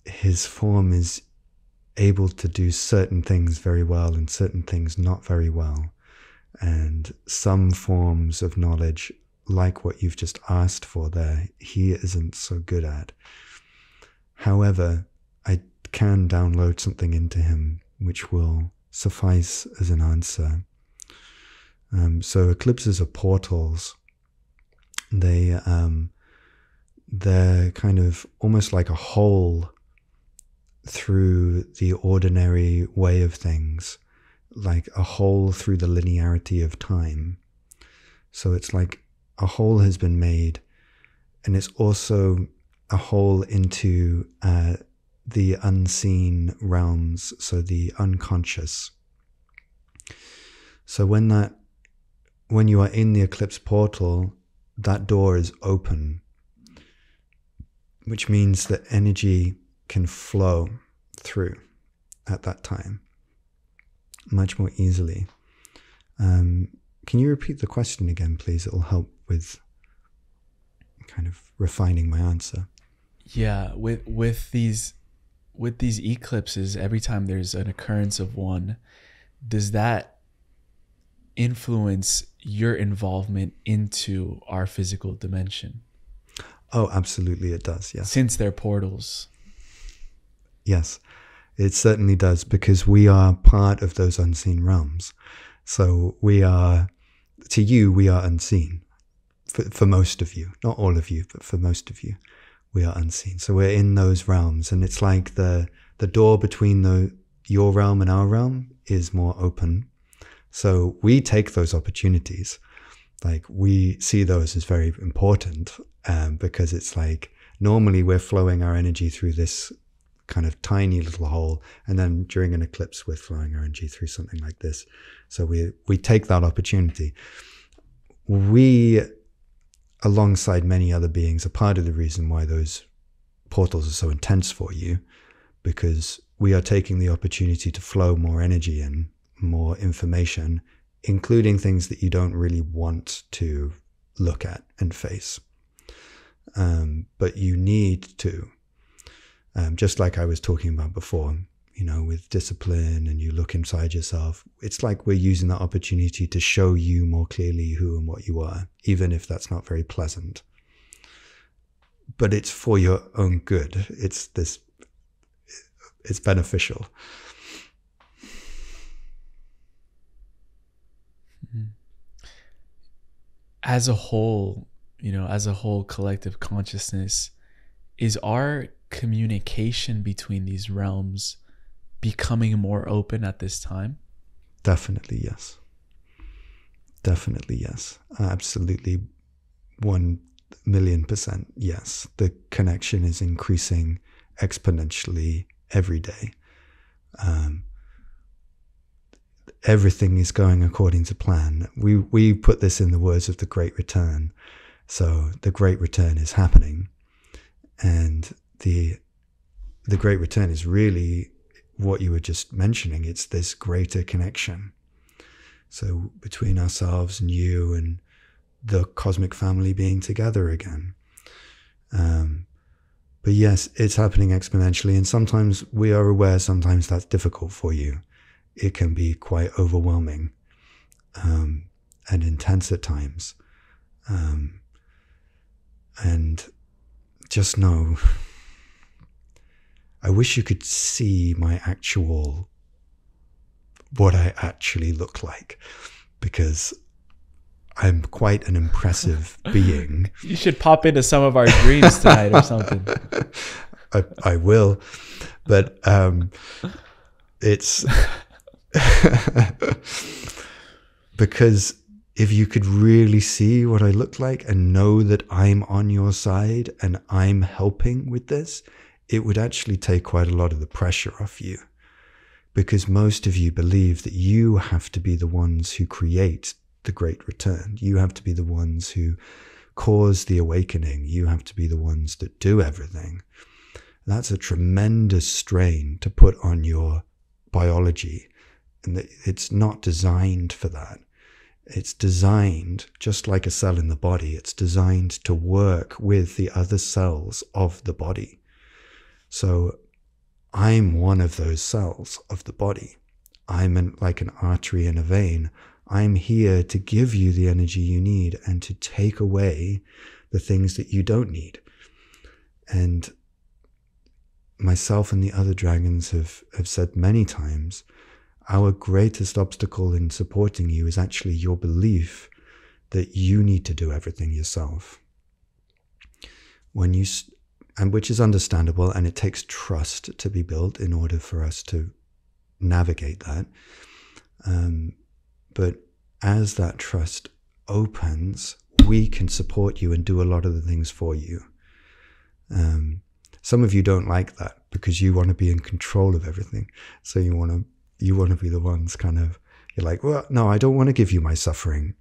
His form is able to do certain things very well and certain things not very well. And some forms of knowledge, like what you've just asked for there, he isn't so good at. However, I can download something into him which will suffice as an answer. So eclipses are portals. They're kind of almost like a hole through the ordinary way of things, like a hole through the linearity of time. So it's like a hole has been made, and it's also a hole into the unseen realms, so the unconscious. So when you are in the eclipse portal, that door is open, which means that energy can flow through at that time much more easily. Can you repeat the question again, please? It'll help with kind of refining my answer. Yeah, with these eclipses, every time there's an occurrence of one, does that influence your involvement into our physical dimension? Oh, absolutely it does, yes. Since they're portals. Yes, it certainly does, because we are part of those unseen realms. So we are, to you, we are unseen. For most of you, not all of you, but for most of you, we are unseen. So we're in those realms, and it's like the door between your realm and our realm is more open. So we take those opportunities. Like, we see those as very important, because it's like, normally we're flowing our energy through this kind of tiny little hole, and then during an eclipse we're flowing our energy through something like this. So we take that opportunity. We, alongside many other beings, are part of the reason why those portals are so intense for you, because we are taking the opportunity to flow more energy in, more information, including things that you don't really want to look at and face. But you need to. Just like I was talking about before, with discipline, and you look inside yourself, it's like we're using that opportunity to show you more clearly who and what you are, even if that's not very pleasant. But it's for your own good. It's beneficial. As a whole, as a whole collective consciousness, is our communication between these realms becoming more open at this time? Definitely yes. Definitely yes. Absolutely 1,000,000% yes. The connection is increasing exponentially every day. Everything is going according to plan. We put this in the words of the Great Return. So the Great Return is happening, and the Great Return is really what you were just mentioning. It's this greater connection. So between ourselves and you and the cosmic family being together again. But yes, it's happening exponentially, and sometimes we are aware sometimes that's difficult for you. It can be quite overwhelming and intense at times. And just know, I wish you could see what I actually look like, because I'm quite an impressive being. You should pop into some of our dreams tonight or something. I will, but it's because if you could really see what I look like and know that I'm on your side and I'm helping with this, it would actually take quite a lot of the pressure off you, because most of you believe that you have to be the ones who create the Great Return. You have to be the ones who cause the awakening. You have to be the ones that do everything. That's a tremendous strain to put on your biology, and it's not designed for that. It's designed, just like a cell in the body, it's designed to work with the other cells of the body. So I'm one of those cells of the body. I'm like an artery and a vein. I'm here to give you the energy you need and to take away the things that you don't need. And myself and the other dragons have said many times, our greatest obstacle in supporting you is actually your belief that you need to do everything yourself. And which is understandable, and it takes trust to be built in order for us to navigate that. But as that trust opens, we can support you and do a lot of the things for you. Some of you don't like that because you want to be in control of everything. So you want to be the ones you're like, well, no, I don't want to give you my suffering.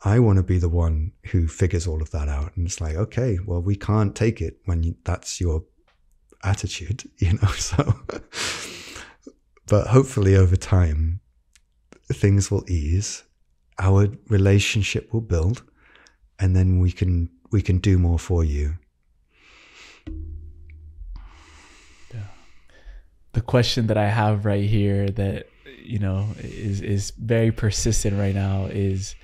I want to be the one who figures all of that out. And it's like, okay, well, we can't take it when that's your attitude, so. But hopefully over time, things will ease, our relationship will build, and then we can do more for you. Yeah. The question that I have right here that, is very persistent right now is,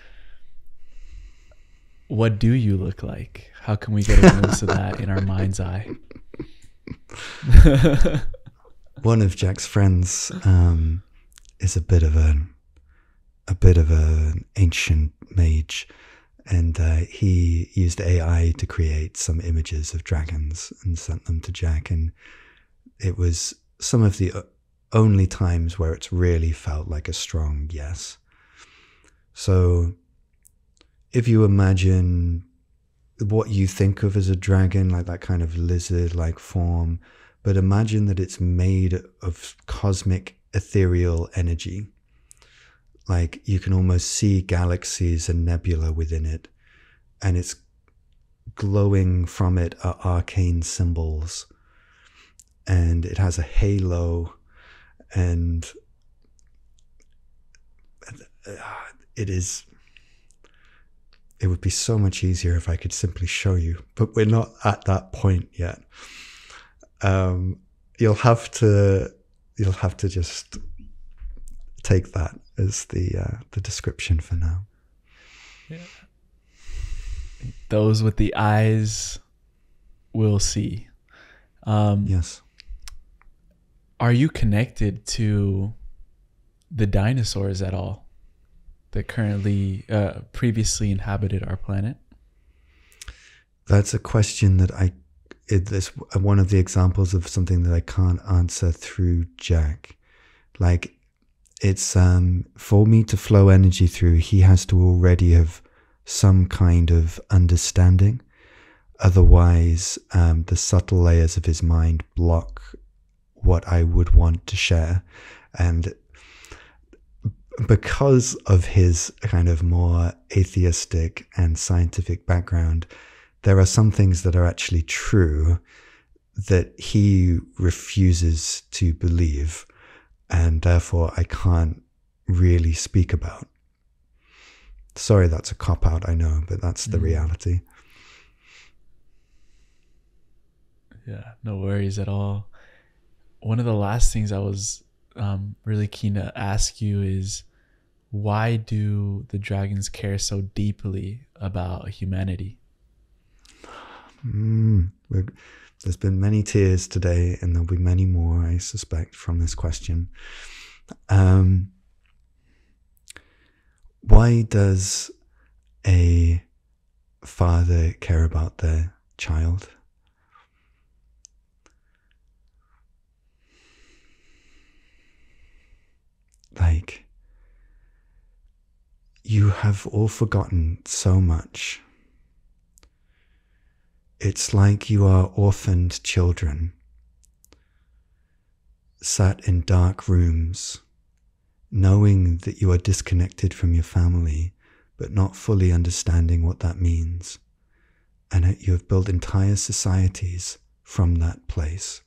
what do you look like? How can we get a glimpse of that in our mind's eye? One of Jack's friends is a bit of an ancient mage, and he used AI to create some images of dragons and sent them to Jack, and it was some of the only times where it's really felt like a strong yes. So if you imagine what you think of as a dragon, like that kind of lizard-like form, but imagine that it's made of cosmic ethereal energy. Like you can almost see galaxies and nebula within it, and it's glowing from it are arcane symbols, and it has a halo, and it would be so much easier if I could simply show you, but we're not at that point yet. You'll have to just take that as the description for now. Yeah. Those with the eyes will see. Yes. Are you connected to the dinosaurs at all that previously inhabited our planet? That's a question that it's one of the examples of something that I can't answer through Jack. Like, it's for me to flow energy through, he has to already have some kind of understanding. Otherwise, the subtle layers of his mind block what I would want to share. And because of his kind of more atheistic and scientific background, there are some things that are actually true that he refuses to believe, and therefore I can't really speak about. Sorry, that's a cop-out, I know, but that's the reality. Yeah, no worries at all. One of the last things I was really keen to ask you is, why do the dragons care so deeply about humanity? There's been many tears today, and there'll be many more, I suspect, from this question. Why does a father care about their child? Like, you have all forgotten so much. It's like you are orphaned children, sat in dark rooms, knowing that you are disconnected from your family, but not fully understanding what that means. And you have built entire societies from that place.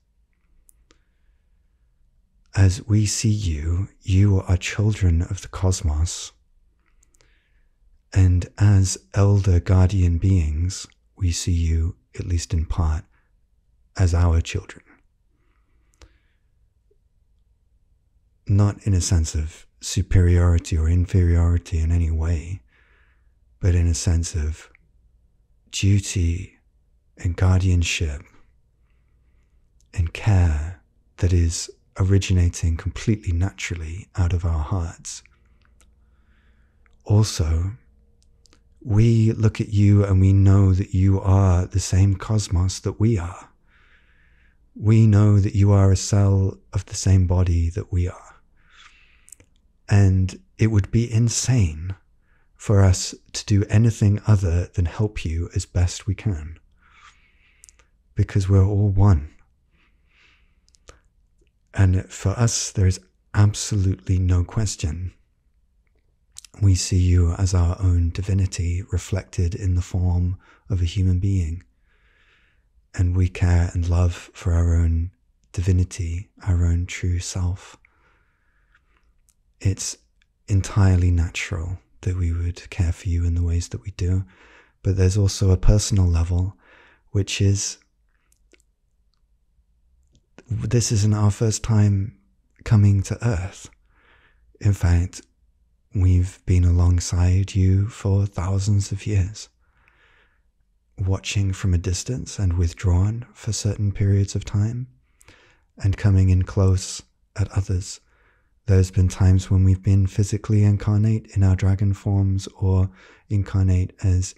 As we see you, you are children of the cosmos. And as elder guardian beings, we see you, at least in part, as our children. Not in a sense of superiority or inferiority in any way, but in a sense of duty and guardianship and care that is originating completely naturally out of our hearts. Also, we look at you and we know that you are the same cosmos that we are. We know that you are a cell of the same body that we are. And it would be insane for us to do anything other than help you as best we can, because we're all one. And for us, there is absolutely no question. We see you as our own divinity reflected in the form of a human being. And we care and love for our own divinity, our own true self. It's entirely natural that we would care for you in the ways that we do. But there's also a personal level, which is, this isn't our first time coming to Earth. In fact, we've been alongside you for thousands of years, watching from a distance and withdrawn for certain periods of time, and coming in close at others. There's been times when we've been physically incarnate in our dragon forms, or incarnate as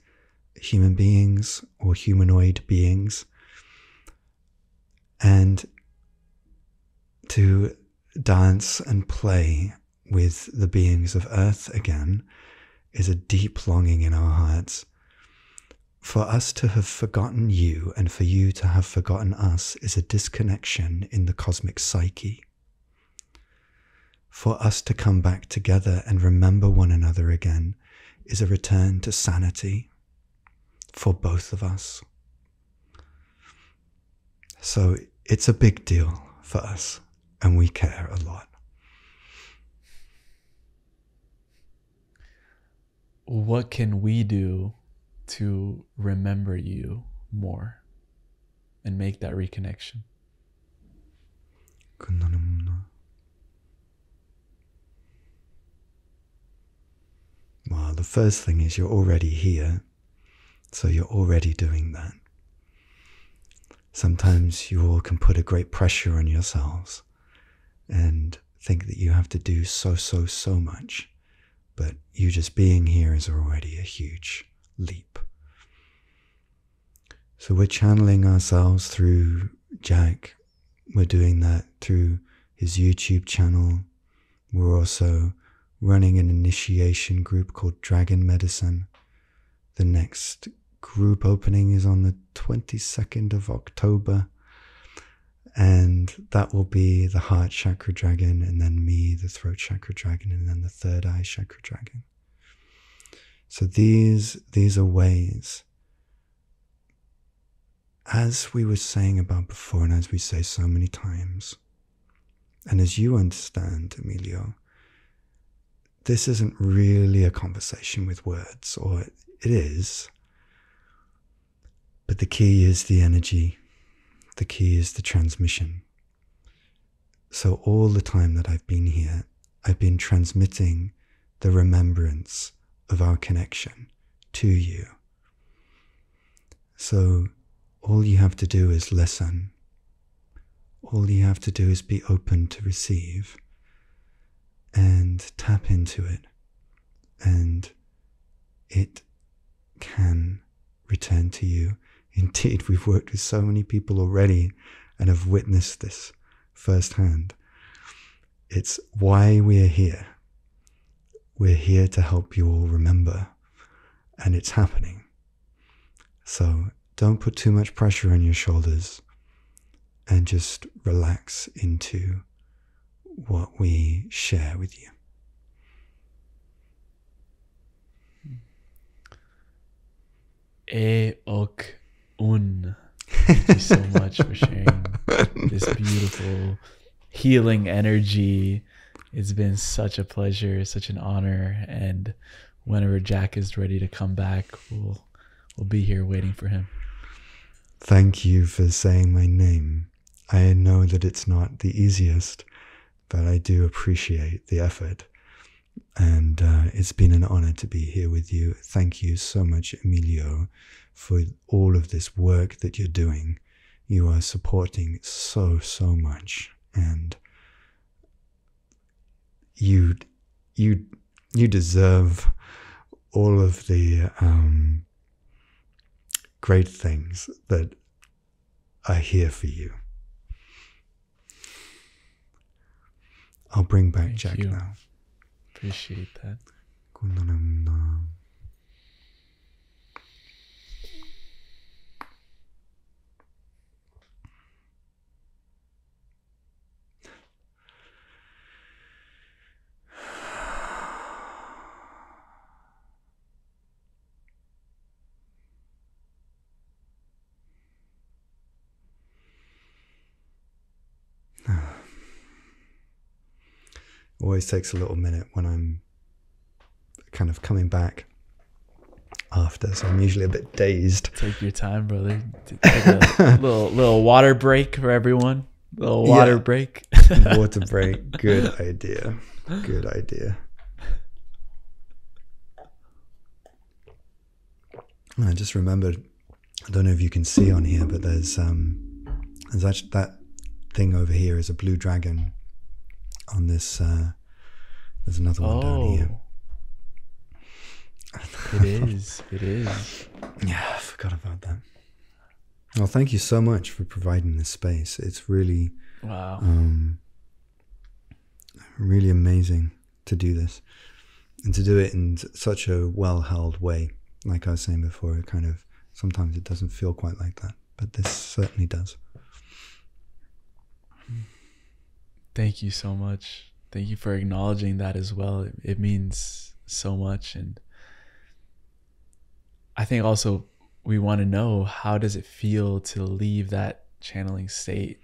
human beings or humanoid beings. And to dance and play with the beings of Earth again is a deep longing in our hearts. For us to have forgotten you and for you to have forgotten us is a disconnection in the cosmic psyche. For us to come back together and remember one another again is a return to sanity for both of us. So it's a big deal for us, and we care a lot. What can we do to remember you more and make that reconnection? Well, the first thing is you're already here, so you're already doing that. Sometimes you all can put a great pressure on yourselves and think that you have to do so much, but you just being here is already a huge leap. So we're channeling ourselves through Jack. We're doing that through his YouTube channel. We're also running an initiation group called Dragon Medicine. The next group opening is on the 22nd of October. And that will be the heart chakra dragon, and then me, the throat chakra dragon, and then the third eye chakra dragon. So these are ways, as we were saying about before, and as we say so many times, and as you understand, Emilio, this isn't really a conversation with words, or it is, but the key is the energy. The key is the transmission. So all the time that I've been here, I've been transmitting the remembrance of our connection to you. So all you have to do is listen. All you have to do is be open to receive and tap into it. And it can return to you. Indeed, we've worked with so many people already and have witnessed this firsthand. It's why we're here. We're here to help you all remember, and it's happening. So don't put too much pressure on your shoulders and just relax into what we share with you. Thank you so much for sharing this beautiful healing energy. It's been such a pleasure, such an honor, and whenever Jack is ready to come back, we'll be here waiting for him. Thank you for saying my name. I know that it's not the easiest, but I do appreciate the effort. And it's been an honor to be here with you. Thank you so much, Emilio, for all of this work that you're doing. You are supporting so much, and you deserve all of the great things that are here for you. I'll bring back Thank Jack you. now. Appreciate that. Always takes a little minute when I'm kind of coming back after, so I'm usually a bit dazed. Take your time, brother. Take a little water break for everyone. Little water break. Water break. Good idea. Good idea. I just remembered, I don't know if you can see on here, but there's actually that thing over here is a blue dragon. On this, there's another one down here. It is. Yeah, I forgot about that. Well, thank you so much for providing this space. It's really, wow, really amazing to do this, and to do it in such a well-held way. Like I was saying before, it kind of, sometimes it doesn't feel quite like that, but this certainly does. Thank you so much. Thank you for acknowledging that as well. It means so much. And I think also we want to know, how does it feel to leave that channeling state?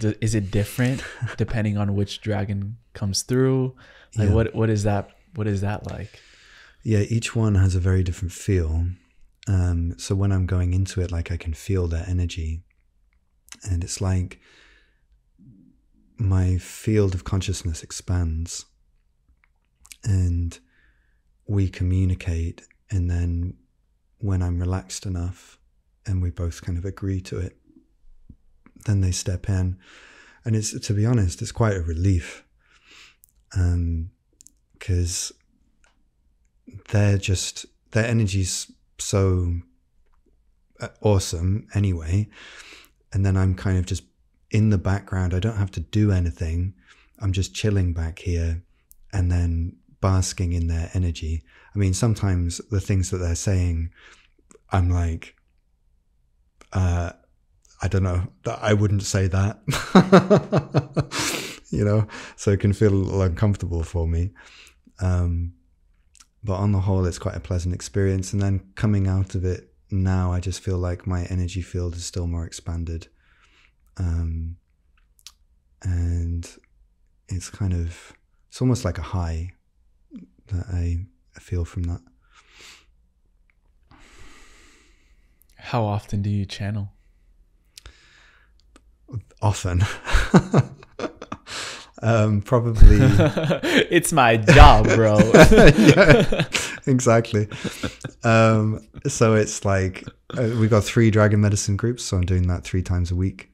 Is it different depending on which dragon comes through? Like, yeah. What is that? What is that like? Yeah, each one has a very different feel. So when I'm going into it, like, I can feel their energy, and it's like my field of consciousness expands and we communicate, and then when I'm relaxed enough and we both kind of agree to it, then they step in, and it's, to be honest, it's quite a relief, because their energy's so awesome anyway. And then I'm kind of just in the background. I don't have to do anything. I'm just chilling back here and then basking in their energy. I mean, sometimes the things that they're saying, I'm like, I don't know, I wouldn't say that, so it can feel a little uncomfortable for me. But on the whole, it's quite a pleasant experience. And then coming out of it now, I just feel like my energy field is still more expanded. And it's it's almost like a high that I feel from that. How often do you channel? Often. Probably. It's my job, bro. Yeah, exactly. So it's like we've got 3 dragon medicine groups, so I'm doing that 3 times a week.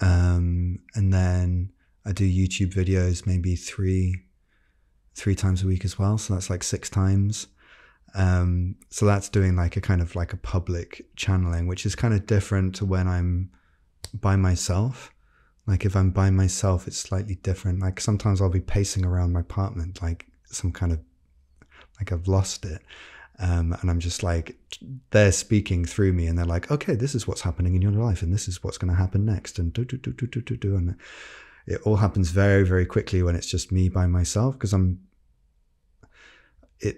And then I do YouTube videos maybe three times a week as well. So that's like 6 times. So that's doing like a kind of like a public channeling, which is kind of different to when I'm by myself. Like if I'm by myself, it's slightly different. Like sometimes I'll be pacing around my apartment, like some kind of, like I've lost it. And I'm just like, they're speaking through me and they're like, okay, this is what's happening in your life and this is what's going to happen next. And and it all happens very, very quickly when it's just me by myself, because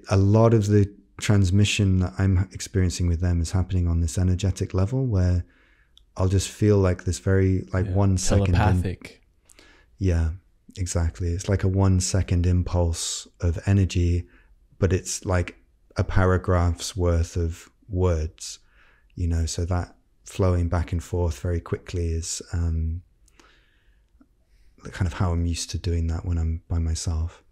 a lot of the transmission that I'm experiencing with them is happening on this energetic level where I'll just feel like this very, like 1 second. Telepathic. Yeah, exactly. It's like a 1 second impulse of energy, but it's like a paragraph's worth of words, so that flowing back and forth very quickly is kind of how I'm used to doing that when I'm by myself.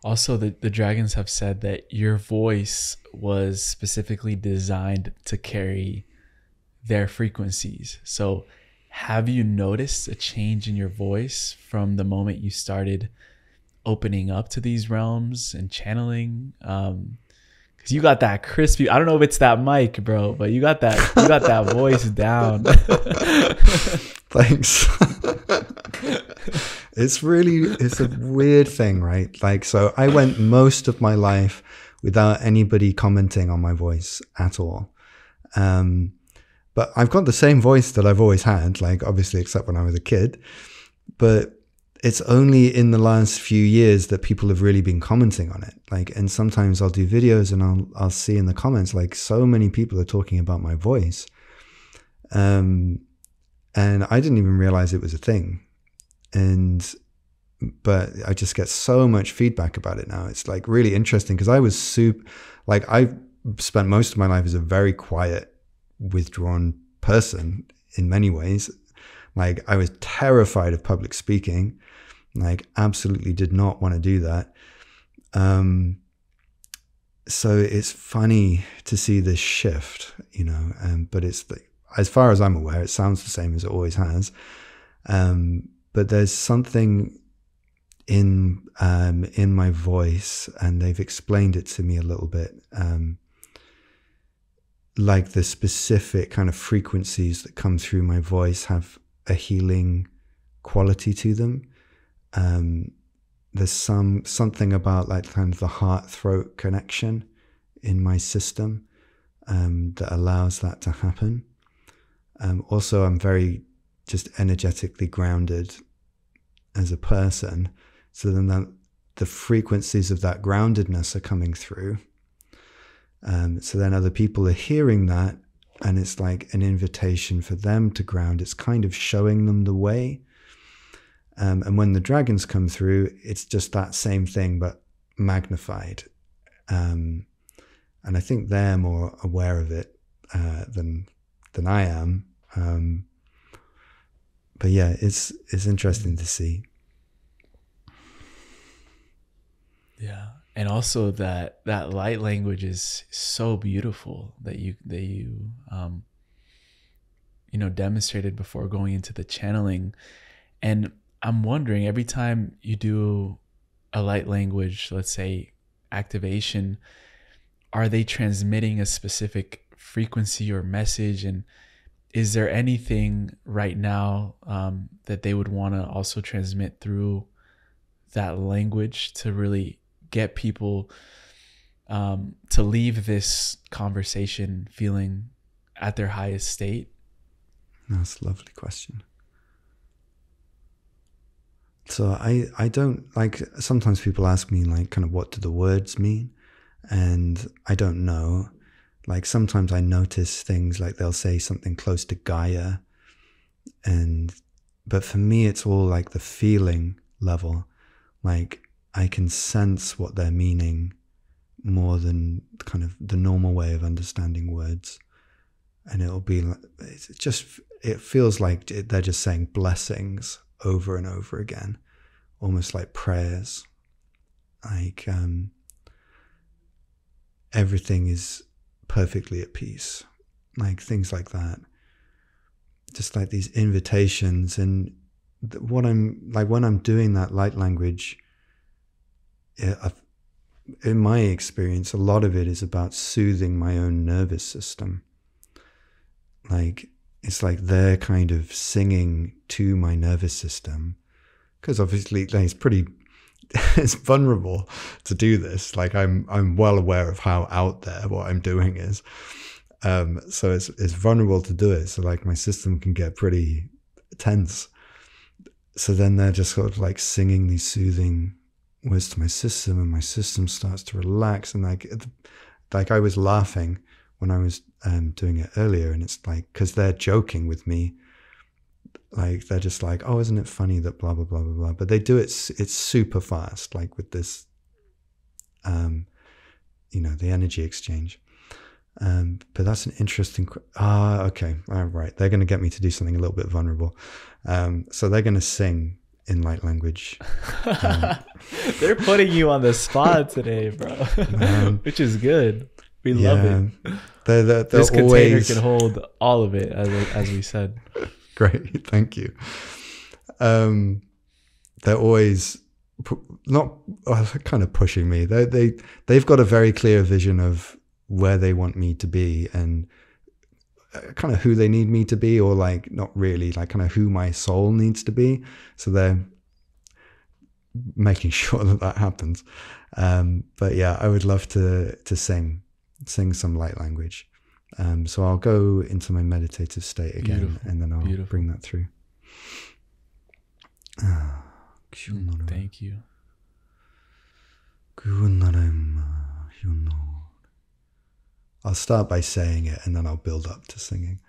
Also, the dragons have said that your voice was specifically designed to carry their frequencies. So have you noticed a change in your voice from the moment you started opening up to these realms and channeling? Because you got that crispy, I don't know if it's that mic, bro, but you got that voice down. Thanks. It's a weird thing, right? Like, so I went most of my life without anybody commenting on my voice at all. But I've got the same voice that I've always had, like obviously except when I was a kid. But it's only in the last few years that people have really been commenting on it. Like, and sometimes I'll do videos and I'll see in the comments, like so many people are talking about my voice. And I didn't even realize it was a thing. But I just get so much feedback about it now. It's like really interesting because I was I spent most of my life as a very quiet, withdrawn person in many ways. Like I was terrified of public speaking, like absolutely did not want to do that. So it's funny to see this shift, but it's as far as I'm aware, it sounds the same as it always has. But there's something in my voice, and they've explained it to me a little bit, like the specific kind of frequencies that come through my voice have a healing quality to them. There's something about like kind of the heart-throat connection in my system that allows that to happen. Also, I'm very just energetically grounded as a person. So then the frequencies of that groundedness are coming through. So then other people are hearing that, and it's like an invitation for them to ground. It's kind of showing them the way. And when the dragons come through, it's just that same thing, but magnified. And I think they're more aware of it than I am. But yeah, it's interesting to see. Yeah. And also that light language is so beautiful that you demonstrated before going into the channeling. And I'm wondering, every time you do a light language, let's say activation, are they transmitting a specific frequency or message? And is there anything right now that they would want to also transmit through that language to really get people to leave this conversation feeling at their highest state? That's a lovely question. So I don't, like, sometimes people ask me, like, kind of what do the words mean? And I don't know. Like, sometimes I notice things, like they'll say something close to Gaia, but for me it's all like the feeling level. Like, I can sense what they're meaning more than kind of the normal way of understanding words. And it'll be like, it feels like they're just saying blessings over and over again, almost like prayers. Like, everything is perfectly at peace, like things like that. Just like these invitations. And what I'm like, when I'm doing that light language, in my experience, a lot of it is about soothing my own nervous system. Like, it's like they're kind of singing to my nervous system, because obviously, like, it's pretty, it's vulnerable to do this. Like, I'm well aware of how out there what I'm doing is. So it's vulnerable to do it. So, like, my system can get pretty tense. So then they're just sort of like singing these soothing words to my system, and my system starts to relax. And like I was laughing when I was doing it earlier, and it's like, because they're joking with me, like they're just like, oh, isn't it funny that blah blah blah blah blah, but they do it's super fast, like with this the energy exchange. But that's an interesting okay, all right, they're going to get me to do something a little bit vulnerable. So they're going to sing in light language. They're putting you on the spot today, bro. Which is good. We love it. They're this always... container can hold all of it, as we said. Great, thank you. They're always not kind of pushing me. They've got a very clear vision of where they want me to be, and kind of who they need me to be, or like not really, like kind of who my soul needs to be. So they're making sure that happens. But yeah, I would love to sing some light language. So I'll go into my meditative state again. Beautiful. And then I'll bring that through. Thank you. I'll start by saying it, and then I'll build up to singing.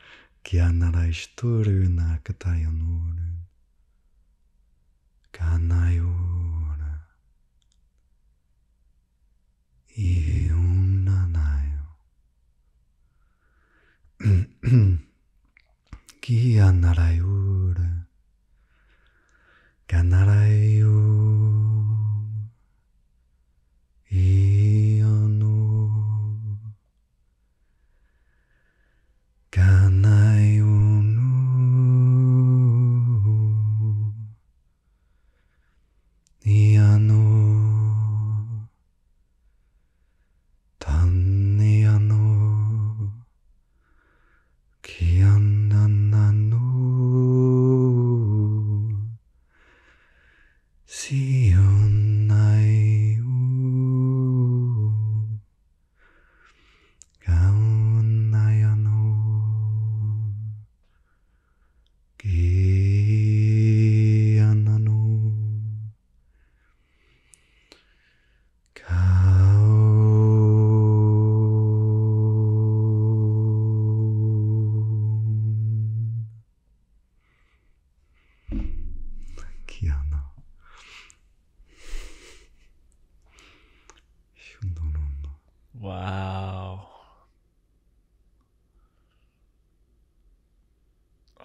Wow.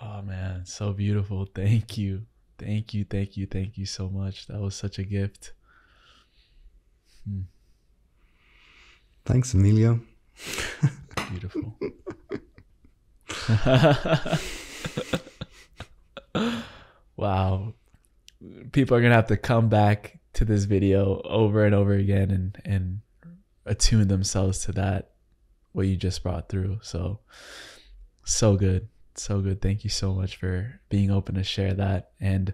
Oh man, so beautiful. Thank you. Thank you. Thank you. Thank you so much. That was such a gift. Thanks, Emilio. Beautiful. Wow. People are going to have to come back to this video over and over again and attune themselves to that, what you just brought through. So good. So good. Thank you so much for being open to share that. And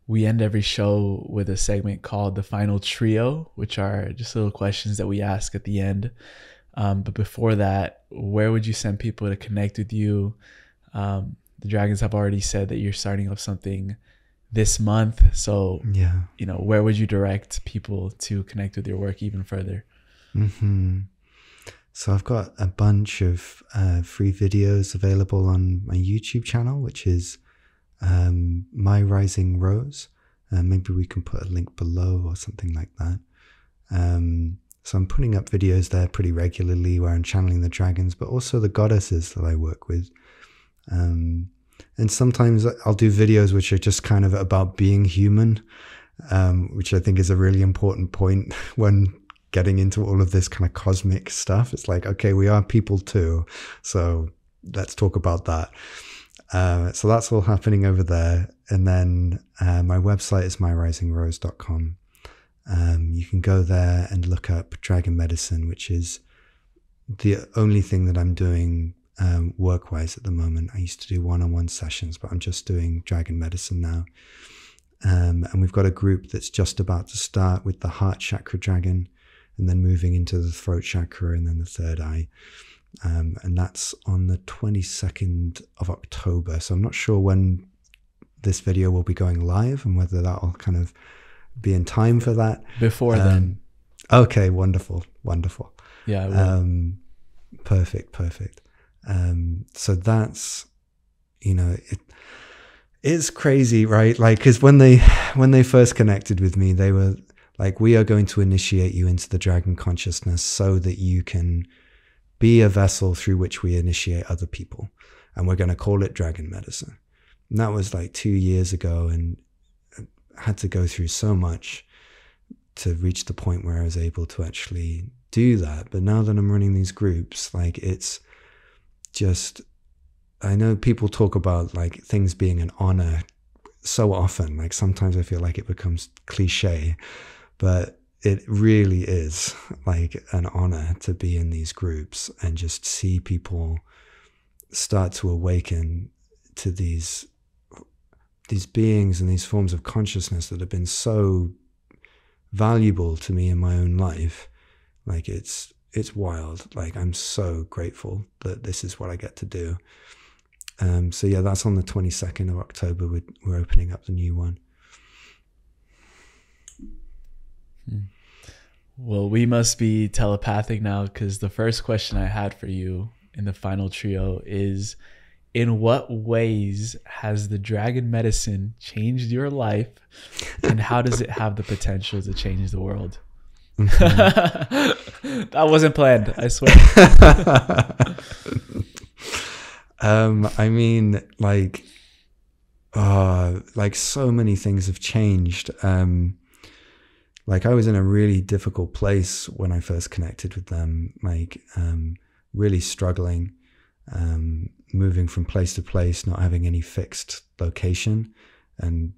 we end every show with a segment called the Final Trio, which are just little questions that we ask at the end. But before that, where would you send people to connect with you? The Dragons have already said that you're starting up something this month. So, yeah, where would you direct people to connect with your work even further? So I've got a bunch of free videos available on my YouTube channel, which is My Rising Rose. Maybe we can put a link below or something like that. So I'm putting up videos there pretty regularly where I'm channeling the dragons, but also the goddesses that I work with. And sometimes I'll do videos which are just kind of about being human, which I think is a really important point when getting into all of this kind of cosmic stuff. It's like, okay, we are people too. So let's talk about that. So that's all happening over there. And then my website is myrisingrose.com. You can go there and look up Dragon Medicine, which is the only thing that I'm doing work-wise at the moment. I used to do one-on-one sessions, but I'm just doing Dragon Medicine now. And we've got a group that's just about to start with the heart chakra dragon, and then moving into the throat chakra and then the third eye. And that's on the 22nd of October. So I'm not sure when this video will be going live and whether that'll kind of be in time for that. Before then. Okay, wonderful. Yeah, I will. Perfect. So that's, it's crazy, right? Like, because when they first connected with me, they were like, we are going to initiate you into the dragon consciousness so that you can be a vessel through which we initiate other people. And we're going to call it Dragon Medicine. And that was like 2 years ago, and I had to go through so much to reach the point where I was able to actually do that. But now that I'm running these groups, like, it's just, I know people talk about like things being an honor so often. Like sometimes I feel like it becomes cliche, but it really is like an honor to be in these groups and just see people start to awaken to these beings and these forms of consciousness that have been so valuable to me in my own life. Like it's wild. Like I'm so grateful that this is what I get to do. So yeah, that's on the 22nd of October. We're opening up the new one. Well, we must be telepathic now, because the first question I had for you in the final trio is, in what ways has the Dragon Medicine changed your life, and how does it have the potential to change the world? That wasn't planned, I swear. I mean, like so many things have changed. Like I was in a really difficult place when I first connected with them, like really struggling, moving from place to place, not having any fixed location and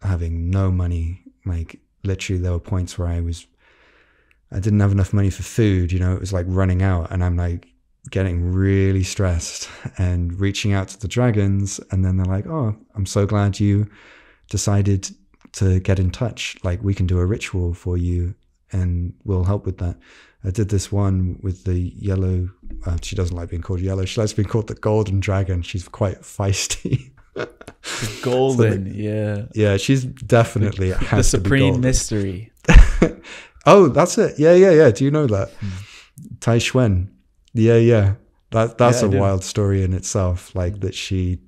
having no money. Like literally there were points where I didn't have enough money for food, it was like running out, and I'm like getting really stressed and reaching out to the dragons, and then they're like, oh, I'm so glad you decided to get in touch. Like we can do a ritual for you and we'll help with that. I did this one with the yellow, she doesn't like being called yellow, she likes being called the golden dragon. She's quite feisty. Golden, yeah, she's definitely the supreme mystery. Oh, that's it. Yeah. Do you know that? Tai Xuan. Yeah. That's a wild story in itself. Like that she,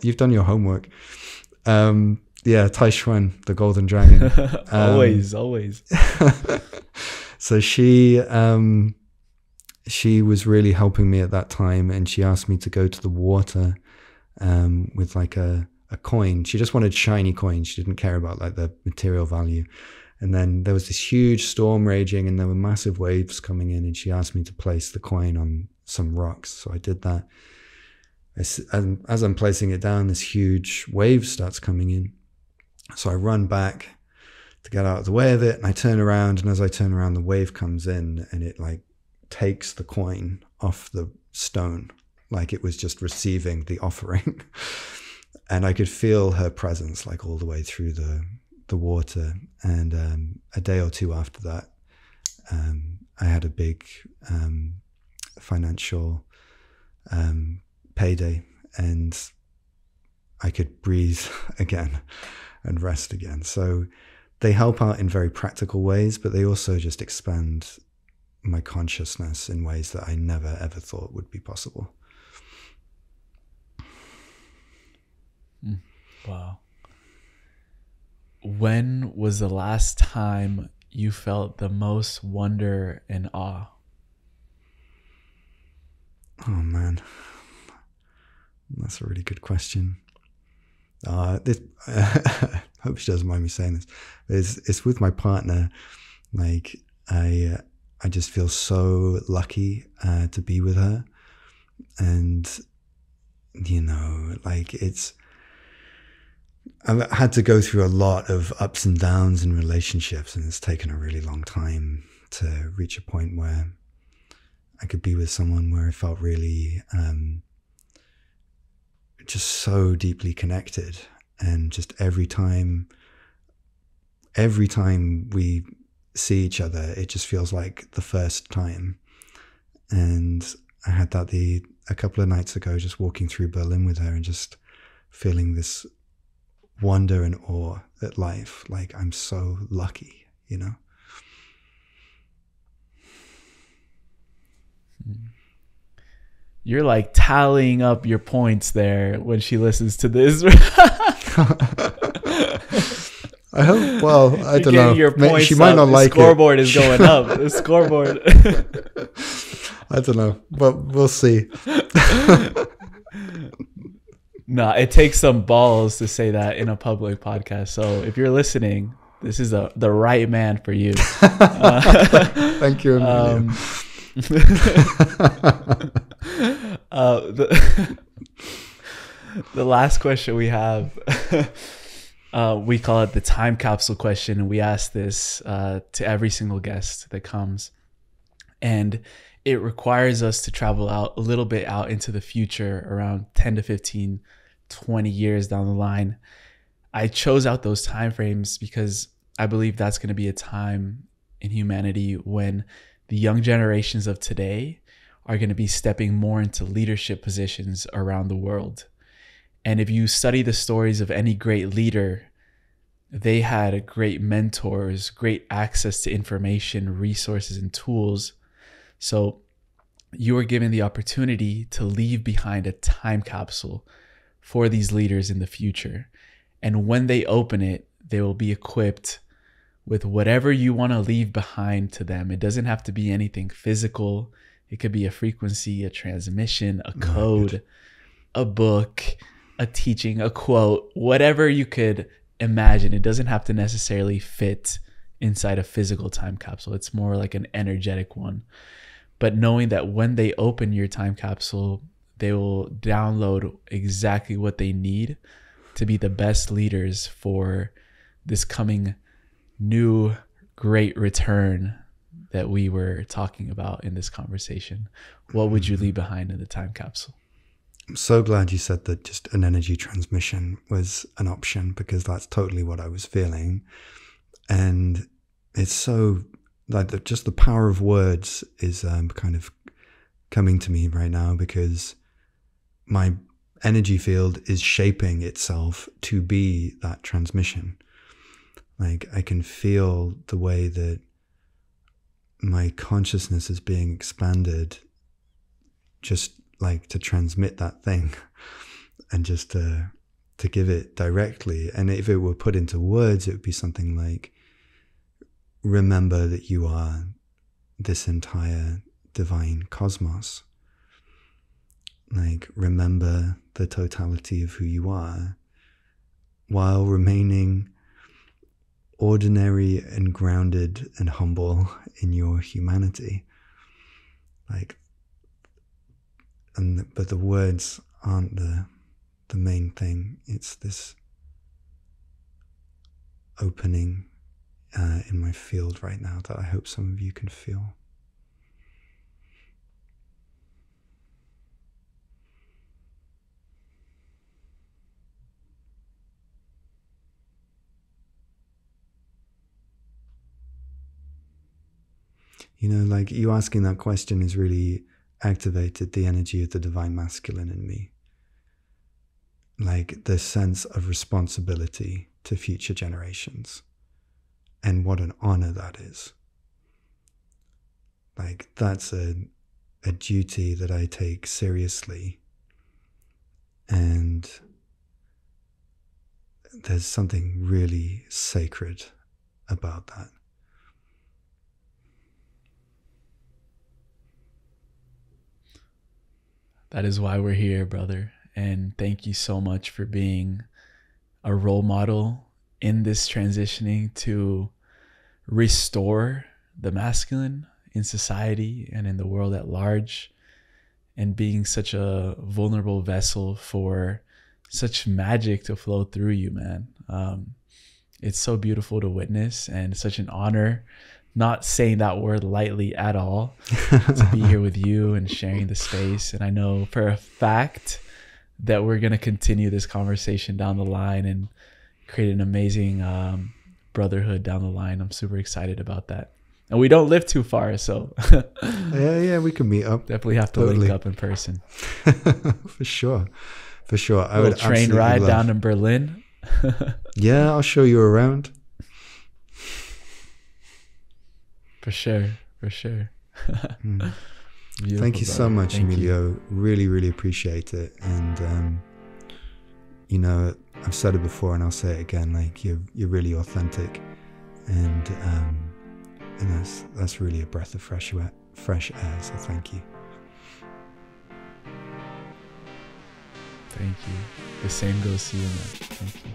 you've done your homework. Yeah, Tai Xuan, the golden dragon. Always. So she was really helping me at that time, and she asked me to go to the water with like a coin. She just wanted shiny coins. She didn't care about like the material value. And then there was this huge storm raging, and there were massive waves coming in, and she asked me to place the coin on some rocks. So I did that. And as I'm placing it down, this huge wave starts coming in. So I run back to get out of the way of it. And I turn around, and as I turn around, the wave comes in and it like takes the coin off the stone, like it was just receiving the offering. And I could feel her presence like all the way through the water. And a day or two after that, I had a big financial payday, and I could breathe again and rest again. So they help out in very practical ways, but they also just expand my consciousness in ways that I never ever thought would be possible. Wow. When was the last time you felt the most wonder and awe? Oh man, that's a really good question. I hope she doesn't mind me saying this. It's with my partner. Like I just feel so lucky to be with her, and you know, like I've had to go through a lot of ups and downs in relationships, and it's taken a really long time to reach a point where I could be with someone where I felt really just so deeply connected. And just every time we see each other, it just feels like the first time. And I had that a couple of nights ago, just walking through Berlin with her and just feeling this wonder and awe at life. Like, I'm so lucky, you know? You're like tallying up your points there when she listens to this. I hope. Well, I don't know. Your points she might not like it. The scoreboard is going up. The scoreboard. I don't know, but we'll see. No, it takes some balls to say that in a public podcast. So if you're listening, this is the right man for you. Thank you, Emilio. The last question we have, we call it the time capsule question, and we ask this to every single guest that comes, and it requires us to travel out a little bit out into the future, around 10 to 15, 20 years down the line. I chose out those time frames because I believe that's going to be a time in humanity when the young generations of today are going to be stepping more into leadership positions around the world. And if you study the stories of any great leader, they had great mentors, great access to information, resources, and tools. So you are given the opportunity to leave behind a time capsule for these leaders in the future. And when they open it, they will be equipped with whatever you want to leave behind to them. It doesn't have to be anything physical. It could be a frequency, a transmission, a code, a book, a teaching, a quote, whatever you could imagine. It doesn't have to necessarily fit inside a physical time capsule. It's more like an energetic one. But knowing that when they open your time capsule, they will download exactly what they need to be the best leaders for this coming new great return that we were talking about in this conversation. What would you leave behind in the time capsule? I'm so glad you said that just an energy transmission was an option, because that's totally what I was feeling. And it's so like just the power of words is kind of coming to me right now, because my energy field is shaping itself to be that transmission. Like I can feel the way that my consciousness is being expanded, just like to transmit that thing and just to give it directly. And if it were put into words, it would be something like, remember that you are this entire divine cosmos. Like, remember the totality of who you are while remaining ordinary and grounded and humble in your humanity. Like, but the words aren't the main thing. It's this opening in my field right now that I hope some of you can feel. You know, like you asking that question has really activated the energy of the divine masculine in me. Like the sense of responsibility to future generations. And what an honor that is. Like that's a duty that I take seriously. And there's something really sacred about that. That is why we're here, brother. And thank you so much for being a role model in this transitioning to restore the masculine in society and in the world at large, and being such a vulnerable vessel for such magic to flow through you, man. It's so beautiful to witness and such an honor, not saying that word lightly at all, to be here with you and sharing the space. And I know for a fact that we're going to continue this conversation down the line and create an amazing brotherhood down the line. I'm super excited about that. And we don't live too far, so yeah, we can meet up. Definitely have to link up in person. For sure. I would train ride down to Berlin. Yeah, I'll show you around. For sure. Thank you so much, Emilio. Really, really appreciate it. And you know, I've said it before and I'll say it again, like you're really authentic, and that's really a breath of fresh air, so thank you. Thank you. The same goes to you, man. Thank you.